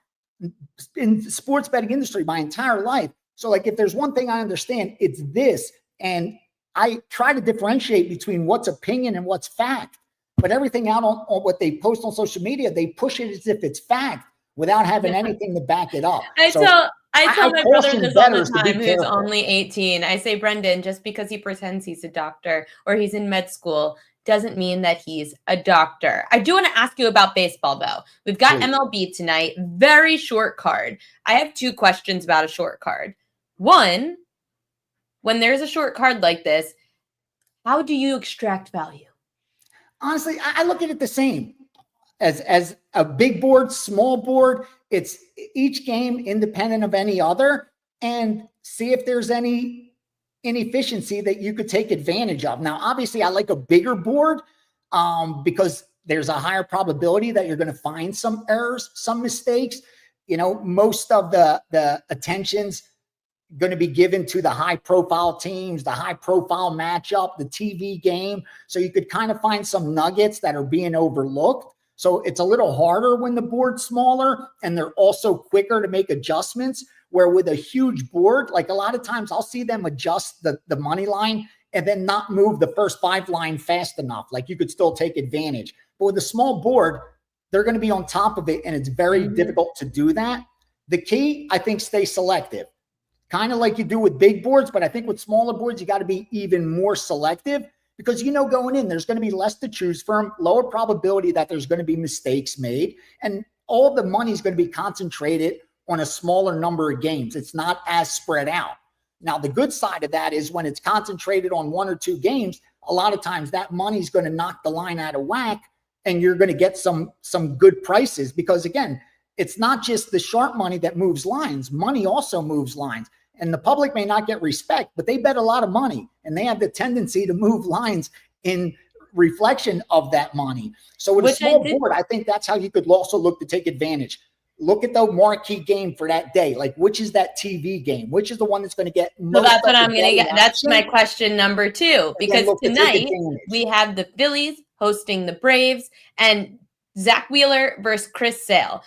in the sports betting industry my entire life. So, like, if there's one thing I understand, it's this. And I try to differentiate between what's opinion and what's fact. But everything out on what they post on social media, they push it as if it's fact without having anything to back it up. I tell my brother this all the time, who's careful. only 18. I say, Brendan, just because he pretends he's a doctor or he's in med school doesn't mean that he's a doctor. I do want to ask you about baseball, though. We've got MLB tonight, very short card. I have two questions about a short card. One, when there's a short card like this, how do you extract value? Honestly, I look at it the same as a big board, small board. It's each game independent of any other, and see if there's any inefficiency that you could take advantage of. Now, obviously, I like a bigger board because there's a higher probability that you're going to find some errors, some mistakes. Most of the attention's going to be given to the high profile teams, the high profile matchup, the TV game. So you could kind of find some nuggets that are being overlooked. So it's a little harder when the board's smaller, and they're also quicker to make adjustments, where with a huge board, like, a lot of times I'll see them adjust the money line and then not move the first 5 line fast enough. Like, you could still take advantage. But with a small board, they're going to be on top of it, and it's very difficult to do that. The key, I think, stay selective. Kind of like you do with big boards, but I think with smaller boards, you got to be even more selective, because going in, there's going to be less to choose from, lower probability that there's going to be mistakes made, and all the money is going to be concentrated on a smaller number of games. It's not as spread out. Now, the good side of that is when it's concentrated on 1 or 2 games, a lot of times that money is going to knock the line out of whack, and you're going to get some good prices, because, again, it's not just the sharp money that moves lines. Money also moves lines. And the public may not get respect, but they bet a lot of money, and they have the tendency to move lines in reflection of that money. So with a small board, I think that's how you could also look to take advantage. Look at the marquee game for that day. Like, which is that TV game? Which is the one that's going to get most? So that's what I'm going to get. That's my question number 2, because tonight we have the Phillies hosting the Braves and Zach Wheeler versus Chris Sale.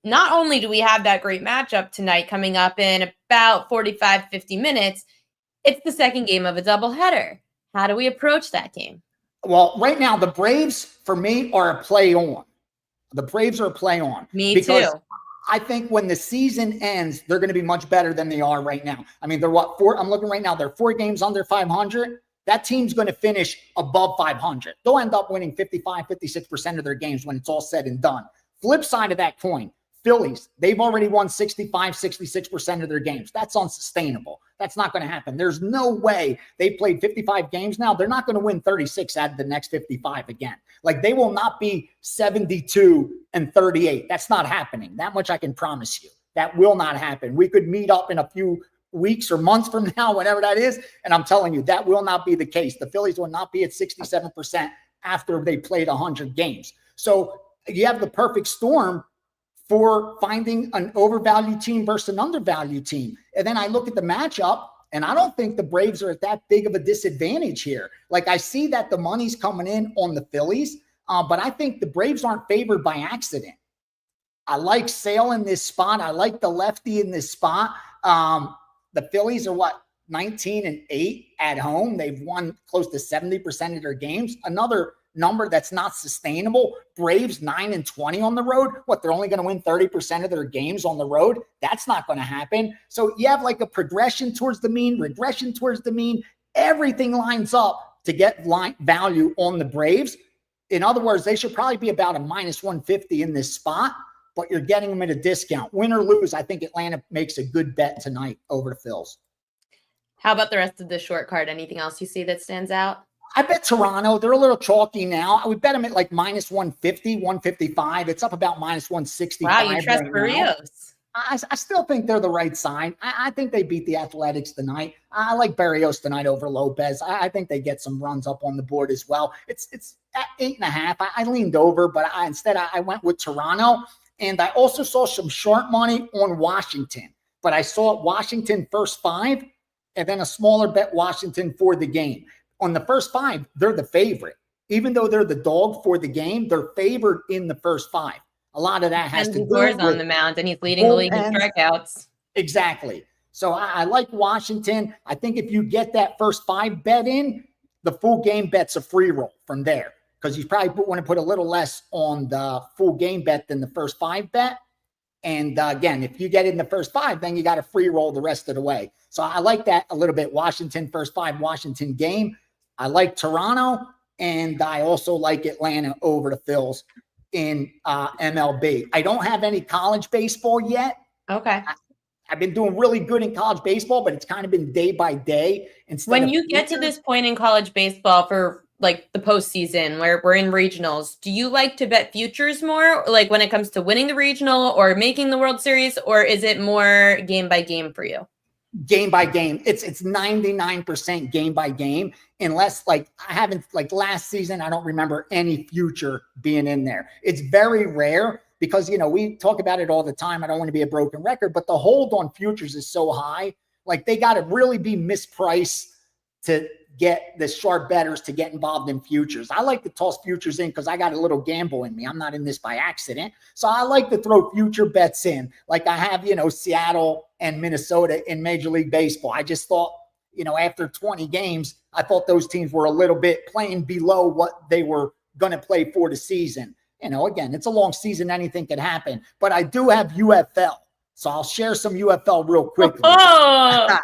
Not only do we have that great matchup tonight coming up in about 45, 50 minutes, it's the second game of a doubleheader. How do we approach that game? Well, right now, the Braves, for me, are a play on. The Braves are a play on. Me too. I think when the season ends, they're going to be much better than they are right now. I mean, they're 4? I'm looking right now. They're 4 games under 500. That team's going to finish above 500. They'll end up winning 55, 56% of their games when it's all said and done. Flip side of that coin, Phillies, they've already won 65, 66% of their games. That's unsustainable. That's not going to happen. There's no way they've played 55 games now. They're not going to win 36 out of the next 55 again. Like, they will not be 72-38. That's not happening. That much I can promise you. That will not happen. We could meet up in a few weeks or months from now, whatever that is, and I'm telling you, that will not be the case. The Phillies will not be at 67% after they played 100 games. So you have the perfect storm for finding an overvalued team versus an undervalued team. And then I look at the matchup, and I don't think the Braves are at that big of a disadvantage here. Like, I see that the money's coming in on the Phillies, but I think the Braves aren't favored by accident. I like Sale in this spot. I like the lefty in this spot. The Phillies are 19-8 at home. They've won close to 70% of their games. Another number that's not sustainable. Braves 9-20 on the road. What, they're only going to win 30% of their games on the road? That's not going to happen. So you have like a progression towards the mean, regression towards the mean. Everything lines up to get value on the Braves. In other words, they should probably be about a -150 in this spot, but you're getting them at a discount. Win or lose, I think Atlanta makes a good bet tonight over the Phils. How about the rest of the short card? Anything else you see that stands out? I bet Toronto. They're a little chalky now. I would bet them at like -150, 155. It's up about -165. Wow, you trust right Barrios. I still think they're the right side. I think they beat the Athletics tonight. I like Barrios tonight over Lopez. I think they get some runs up on the board as well. It's at 8.5. I leaned over, but instead I went with Toronto. And I also saw some short money on Washington. But I saw Washington first 5 and then a smaller bet Washington for the game. On the first 5, they're the favorite. Even though they're the dog for the game, they're favored in the first 5. A lot of that has to do with on the mound, and he's leading the league in strikeouts. Exactly. So I like Washington. I think if you get that first 5 bet in, the full game bet's a free roll from there, because you probably want to put a little less on the full game bet than the first 5 bet. And again, if you get in the first 5, then you got a free roll the rest of the way. So I like that a little bit. Washington first 5, Washington game. I like Toronto, and I also like Atlanta over the Phils in MLB. I don't have any college baseball yet. Okay. I've been doing really good in college baseball, but it's kind of been day by day. When you get to this point in college baseball for like the postseason where we're in regionals, do you like to bet futures more, like when it comes to winning the regional or making the World Series, or is it more game by game for you? Game by game. It's 99% game by game, unless like I haven't, like last season, I don't remember any future being in there. It's very rare because, you know, we talk about it all the time. I don't want to be a broken record, but the hold on futures is so high. Like they got to really be mispriced to get the sharp bettors to get involved in futures. I like to toss futures in because I got a little gamble in me. I'm not in this by accident. So I like to throw future bets in. Like I have, you know, Seattle and Minnesota in Major League Baseball. I just thought, you know, after 20 games, I thought those teams were a little bit playing below what they were going to play for the season. You know, again, it's a long season. Anything can happen. But I do have UFL. So I'll share some UFL real quickly. Oh.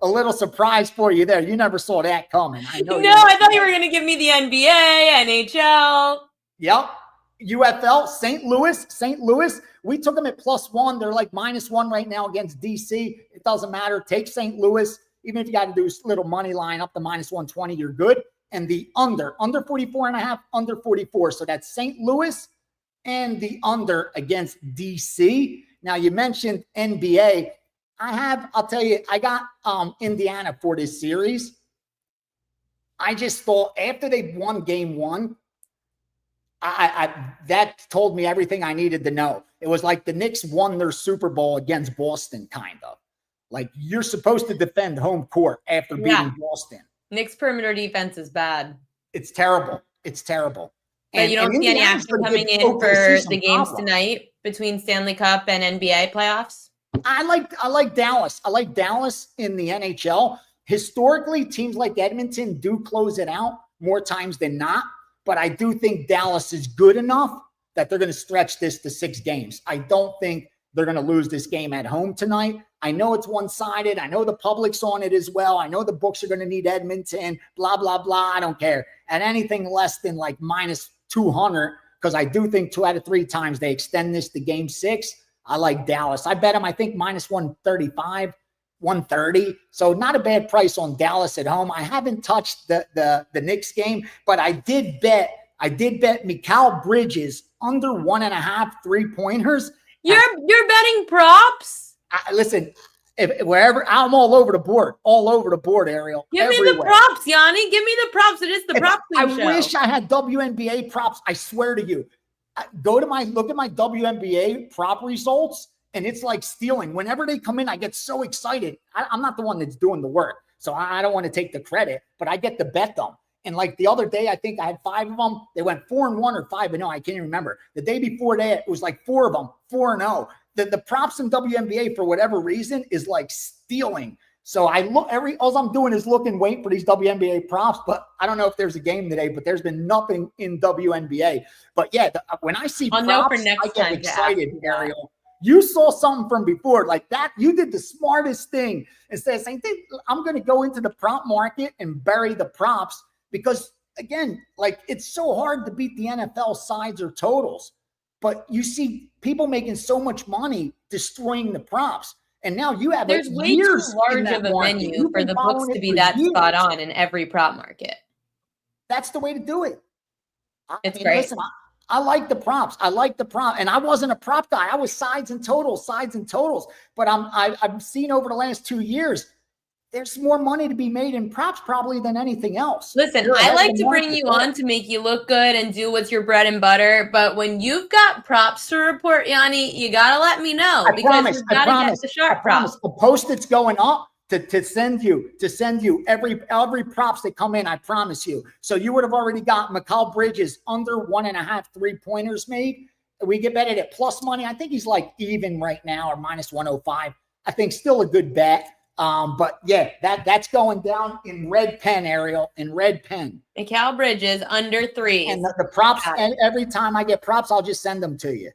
A little surprise for you there. You never saw that coming. I know. No, I thought you were going to give me the NBA, NHL. Yep. UFL, St. Louis. We took them at +1. They're like -1 right now against DC. It doesn't matter. Take St. Louis. Even if you got to do a little money line up to -120, you're good. And the under 44.5, under 44. So that's St. Louis and the under against DC. Now you mentioned NBA. I'll tell you, I got Indiana for this series. I just thought after they won game 1, that told me everything I needed to know. It was like the Knicks won their Super Bowl against Boston, kind of. Like you're supposed to defend home court after beating Boston. Knicks perimeter defense is bad. It's terrible. It's terrible. But you don't see any action coming in for the games tonight between Stanley Cup and NBA playoffs? I like Dallas. I like Dallas in the NHL. Historically, teams like Edmonton do close it out more times than not. But I do think Dallas is good enough that they're going to stretch this to 6 games. I don't think they're going to lose this game at home tonight. I know it's one-sided. I know the public's on it as well. I know the books are going to need Edmonton, blah, blah, blah. I don't care. At anything less than like -200, because I do think 2 out of 3 times they extend this to game 6. I like Dallas. I bet them, I think, -135, 130. So not a bad price on Dallas at home. I haven't touched the Knicks game, but I did bet Mikal Bridges under 1.5 3-pointers. You're betting props? Listen, wherever I'm all over the board, Ariel. Give me the props, Gianni. Give me the props. It is the prop show. I wish I had WNBA props. I swear to you. Look at my WNBA prop results, and it's like stealing. Whenever they come in, I get so excited. I'm not the one that's doing the work, so I don't want to take the credit, but I get to bet them. And like the other day, I think I had 5 of them. They went 4-1 or 5-0. I can't even remember. The day before that, it was like 4 of them, 4-0. The props in WNBA, for whatever reason, is like stealing. So all I'm doing is waiting for these WNBA props, but I don't know if there's a game today, but there's been nothing in WNBA. But yeah, when I see I'll props, know for next I get time excited, Ariel. You saw something from before like that. You did the smartest thing instead of saying, I'm going to go into the prop market and bury the props because, again, like it's so hard to beat the NFL sides or totals. But you see people making so much money destroying the props. And now you have there's way years too large of a venue for the books to be that spot on in every prop market. That's the way to do it. It's great. Listen, I like the props. I like the prop, and I wasn't a prop guy. I was sides and totals. But I've seen over the last 2 years, there's more money to be made in props probably than anything else. Listen, I like to bring you on to make you look good and do what's your bread and butter. But when you've got props to report, Gianni, you gotta let me know I promise. get the sharp props. The post that's going up to send you every props that come in. I promise you. So you would have already got Mikal Bridges under 1.5 3-pointers made. We get betted at plus money. I think he's like even right now or minus 105. I think still a good bet. But yeah, that's going down in red pen, Ariel, in red pen. Mikal Bridges under 3. And the props, and every time I get props, I'll just send them to you.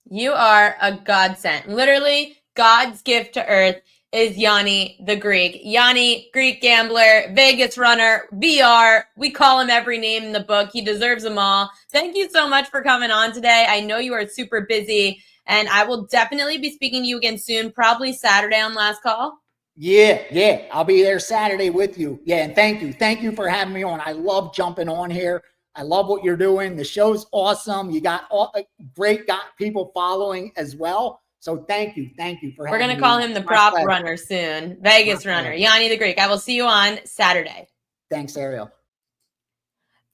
You are a godsend. Literally, God's gift to earth is Gianni the Greek. Gianni, Greek gambler, Vegas runner, VR. We call him every name in the book. He deserves them all. Thank you so much for coming on today. I know you are super busy, and I will definitely be speaking to you again soon, probably Saturday on Last Call. Yeah. I'll be there Saturday with you. Yeah, and thank you. Thank you for having me on. I love jumping on here. I love what you're doing. The show's awesome. You got got people following as well. So thank you. Thank you for having me. We're going to call him the prop runner soon. Vegas runner. Gianni the Greek. I will see you on Saturday. Thanks, Ariel.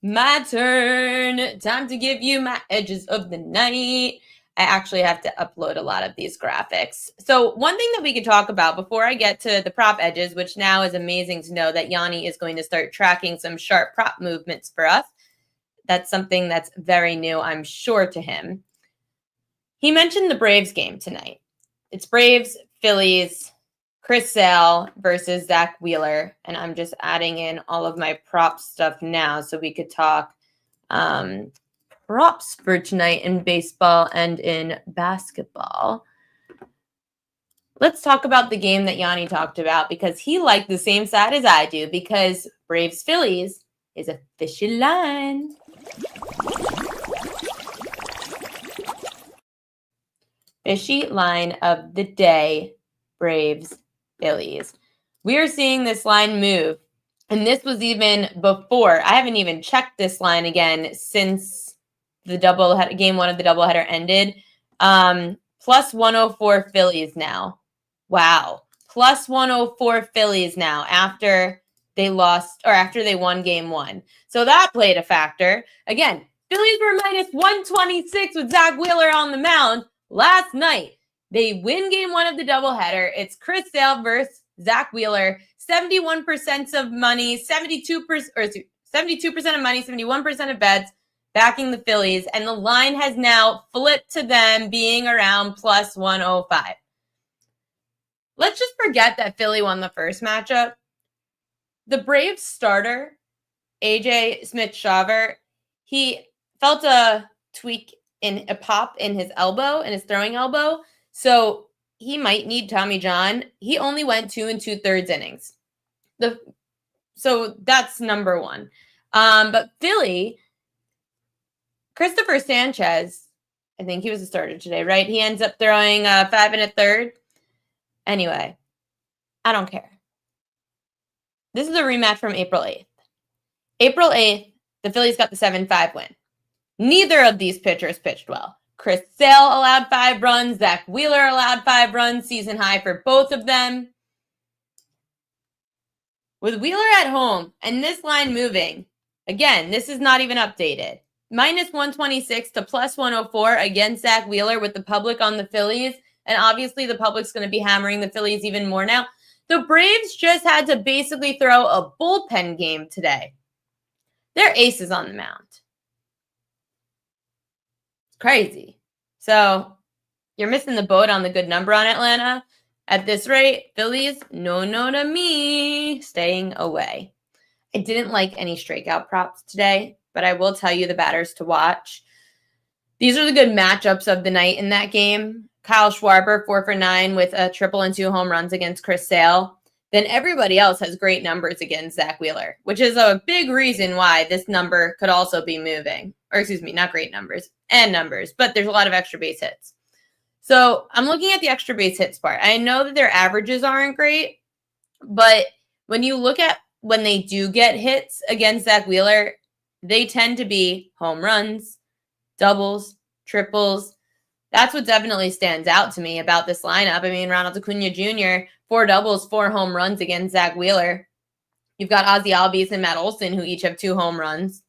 My turn. Time to give you my edges of the night. I actually have to upload a lot of these graphics. So one thing that we could talk about before I get to the prop edges, which now is amazing to know that Gianni is going to start tracking some sharp prop movements for us. That's something that's very new, I'm sure, to him. He mentioned the Braves game tonight. It's Braves, Phillies, Chris Sale versus Zach Wheeler. And I'm just adding in all of my prop stuff now so we could talk props for tonight in baseball and in basketball. Let's talk about the game that Gianni talked about because he liked the same side as I do because Braves Phillies is a fishy line. Fishy line of the day, Braves Phillies. We are seeing this line move, and this was even before. I haven't even checked this line again since the game one of the doubleheader ended. Plus 104 Phillies now. Wow. Plus 104 Phillies now after they lost or after they won game one. So that played a factor. Again, Phillies were minus 126 with Zach Wheeler on the mound last night. They win game one of the doubleheader. It's Chris Sale versus Zach Wheeler. 71% of money, 72% of money, 71% of bets backing the Phillies. And the line has now flipped to them being around plus 105. Let's just forget that Philly won the first matchup. The Braves starter, AJ Smith-Shawver, he felt a pop in his elbow, in his throwing elbow. So he might need Tommy John. He only went 2 2/3 innings. So that's number one. But Philly, Christopher Sanchez, I think he was a starter today, right? He ends up throwing 5 1/3. Anyway, I don't care. This is a rematch from April 8th. April 8th, the Phillies got the 7-5 win. Neither of these pitchers pitched well. Chris Sale allowed 5 runs. Zach Wheeler allowed 5 runs. Season high for both of them. With Wheeler at home and this line moving, again, this is not even updated. Minus 126 to plus 104 against Zach Wheeler with the public on the Phillies. And obviously the public's going to be hammering the Phillies even more now. The Braves just had to basically throw a bullpen game today. They're aces on the mound. It's crazy. So you're missing the boat on the good number on Atlanta. At this rate, Phillies, no to me, staying away. I didn't like any strikeout props today, but I will tell you the batters to watch. These are the good matchups of the night in that game. Kyle Schwarber, 4 for 9 with a triple and 2 home runs against Chris Sale. Then everybody else has great numbers against Zach Wheeler, which is a big reason why this number could also be moving. Or excuse me, not great numbers, and numbers, but there's a lot of extra base hits. So I'm looking at the extra base hits part. I know that their averages aren't great, but when you look at when they do get hits against Zach Wheeler, they tend to be home runs, doubles, triples. That's what definitely stands out to me about this lineup. I mean, Ronald Acuna Jr., 4 doubles, 4 home runs against Zach Wheeler. You've got Ozzie Albies and Matt Olson, who each have 2 home runs.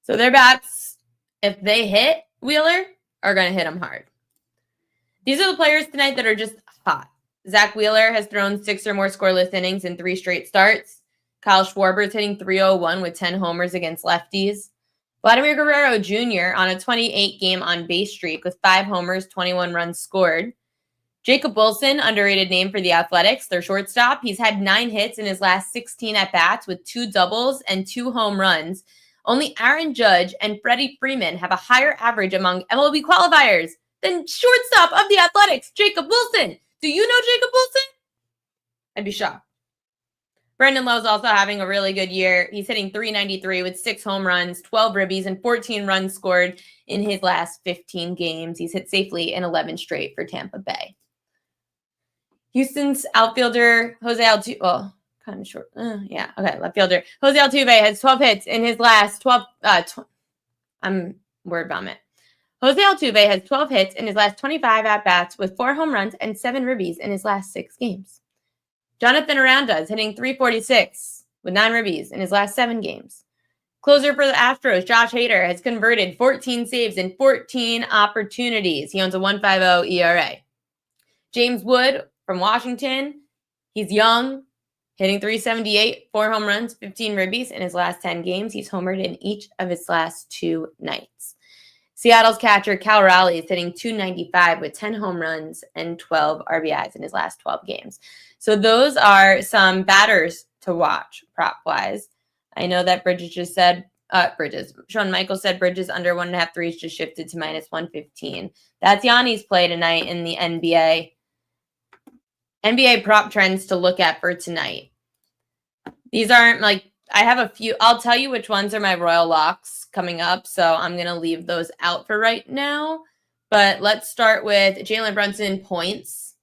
So their bats, if they hit Wheeler, are going to hit him hard. These are the players tonight that are just hot. Zach Wheeler has thrown 6 or more scoreless innings in 3 straight starts. Kyle Schwarber is hitting .301 with 10 homers against lefties. Vladimir Guerrero Jr. on a 28-game on-base streak with 5 homers, 21 runs scored. Jacob Wilson, underrated name for the Athletics, their shortstop. He's had 9 hits in his last 16 at-bats with 2 doubles and 2 home runs. Only Aaron Judge and Freddie Freeman have a higher average among MLB qualifiers than shortstop of the Athletics, Jacob Wilson. Do you know Jacob Wilson? I'd be shocked. Brandon Lowe's also having a really good year. He's hitting .393 with 6 home runs, 12 ribbies, and 14 runs scored in his last 15 games. He's hit safely in 11 straight for Tampa Bay. Houston's outfielder, Jose Altuve, well, kind of short. Left fielder. Jose Altuve has 12 hits in his last 12, I'm word vomit. Jose Altuve has 12 hits in his last 25 at-bats with 4 home runs and 7 ribbies in his last 6 games. Jonathan Aranda is hitting .346 with 9 ribbies in his last 7 games. Closer for the Astros, Josh Hader has converted 14 saves in 14 opportunities. He owns a 1.50 ERA. James Wood from Washington, he's young, hitting .378, 4 home runs, 15 ribbies in his last 10 games. He's homered in each of his last 2 nights. Seattle's catcher, Cal Raleigh, is hitting .295 with 10 home runs and 12 RBIs in his last 12 games. So those are some batters to watch prop-wise. I know that Bridges just said, Sean Michael said Bridges under 1.5 threes just shifted to -115. That's Gianni's play tonight in the NBA. NBA prop trends to look at for tonight. These aren't I have a few. I'll tell you which ones are my Royal Locks coming up, so I'm going to leave those out for right now. But let's start with Jalen Brunson points.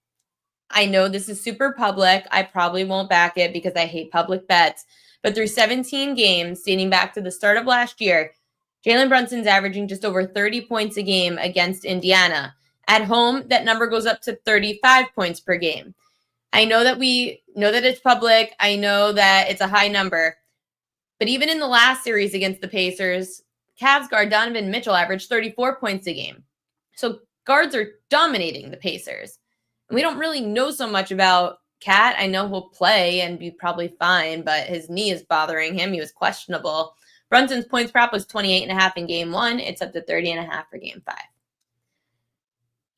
I know this is super public. I probably won't back it because I hate public bets. But through 17 games, dating back to the start of last year, Jalen Brunson's averaging just over 30 points a game against Indiana. At home, that number goes up to 35 points per game. I know that we know that it's public. I know that it's a high number. But even in the last series against the Pacers, Cavs guard Donovan Mitchell averaged 34 points a game. So guards are dominating the Pacers. And we don't really know so much about Cat. I know he'll play and be probably fine, but his knee is bothering him. He was questionable. Brunson's points prop was 28.5 in game 1. It's up to 30.5 for game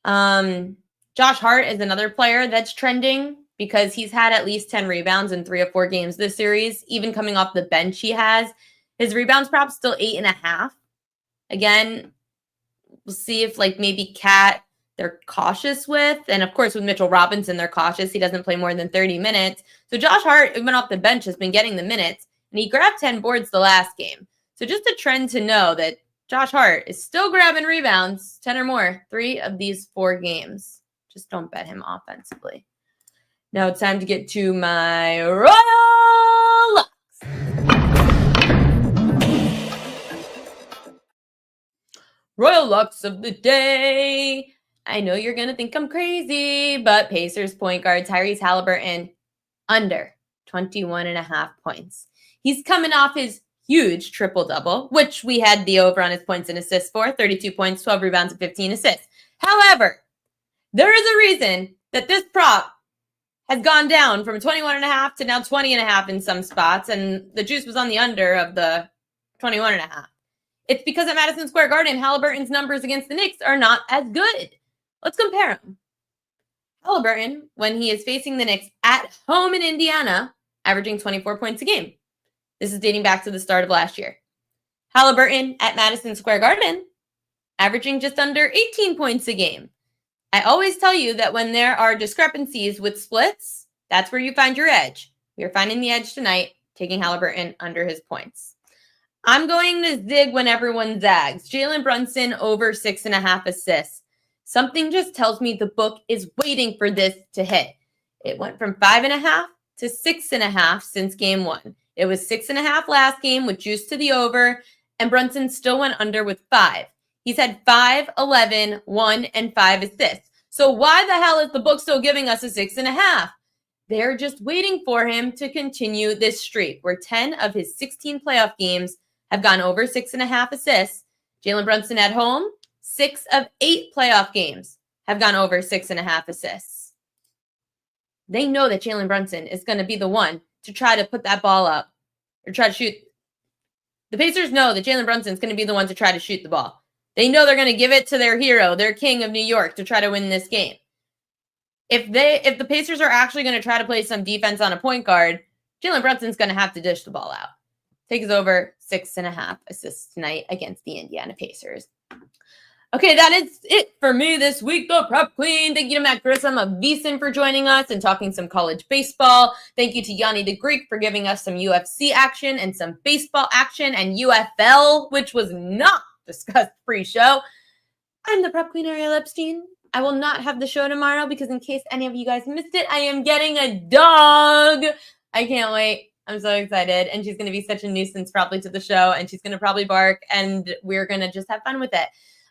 5. Josh Hart is another player that's trending because he's had at least 10 rebounds in 3 or 4 games this series. Even coming off the bench he has. His rebounds prop still 8.5. Again, we'll see if maybe Cat they're cautious with. And of course with Mitchell Robinson, they're cautious. He doesn't play more than 30 minutes. So Josh Hart, even off the bench, has been getting the minutes. And he grabbed 10 boards the last game. So just a trend to know that Josh Hart is still grabbing rebounds, 10 or more, 3 of these 4 games. Just don't bet him offensively. Now it's time to get to my Royal Locks. Royal Locks of the day. I know you're going to think I'm crazy, but Pacers point guard Tyrese Halliburton under 21.5 points. He's coming off his huge triple-double, which we had the over on his points and assists for, 32 points, 12 rebounds, and 15 assists. However, there is a reason that this prop has gone down from 21.5 to now 20.5 in some spots, and the juice was on the under of the 21.5. It's because at Madison Square Garden, Halliburton's numbers against the Knicks are not as good. Let's compare them. Halliburton, when he is facing the Knicks at home in Indiana, averaging 24 points a game. This is dating back to the start of last year. Halliburton at Madison Square Garden, averaging just under 18 points a game. I always tell you that when there are discrepancies with splits, that's where you find your edge. We are finding the edge tonight, taking Halliburton under his points. I'm going to zig when everyone zags. Jalen Brunson over 6.5 assists. Something just tells me the book is waiting for this to hit. It went from 5.5 to 6.5 since game 1. It was 6.5 last game with juice to the over, and Brunson still went under with 5. He's had 5, 11, 1, and 5 assists. So why the hell is the book still giving us a 6.5? They're just waiting for him to continue this streak where 10 of his 16 playoff games have gone over 6.5 assists. Jalen Brunson at home, 6 of 8 playoff games have gone over 6.5 assists. They know that Jalen Brunson is going to be the one to try to put that ball up or try to shoot. The Pacers know that Jalen Brunson is going to be the one to try to shoot the ball. They know they're going to give it to their hero, their king of New York, to try to win this game. If the Pacers are actually going to try to play some defense on a point guard, Jalen Brunson's going to have to dish the ball out. Takes over 6.5 assists tonight against the Indiana Pacers. Okay, that is it for me this week, the Prep Queen. Thank you to Matt Grissom of VSiN for joining us and talking some college baseball. Thank you to Gianni the Greek for giving us some UFC action and some baseball action and UFL, which was not discussed pre-show. I'm the Prep Queen, Ariel Epstein. I will not have the show tomorrow because in case any of you guys missed it, I am getting a dog. I can't wait. I'm so excited. And she's going to be such a nuisance probably to the show. And she's going to probably bark. And we're going to just have fun with it.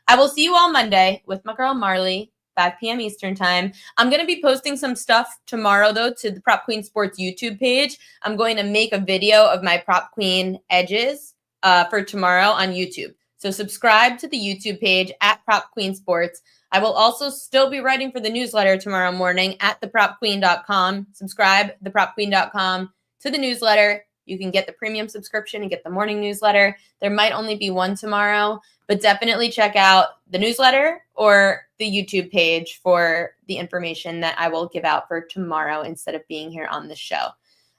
I will see you all Monday with my girl Marley, 5 p.m. Eastern time. I'm going to be posting some stuff tomorrow, though, to the Prop Queen Sports YouTube page. I'm going to make a video of my Prop Queen edges for tomorrow on YouTube. So subscribe to the YouTube page at Prop Queen Sports. I will also still be writing for the newsletter tomorrow morning at thepropqueen.com. Subscribe thepropqueen.com to the newsletter. You can get the premium subscription and get the morning newsletter. There might only be one tomorrow, but definitely check out the newsletter or the YouTube page for the information that I will give out for tomorrow instead of being here on the show.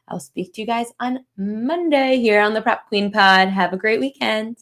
I'll speak to you guys on Monday here on the Prop Queen Pod. Have a great weekend.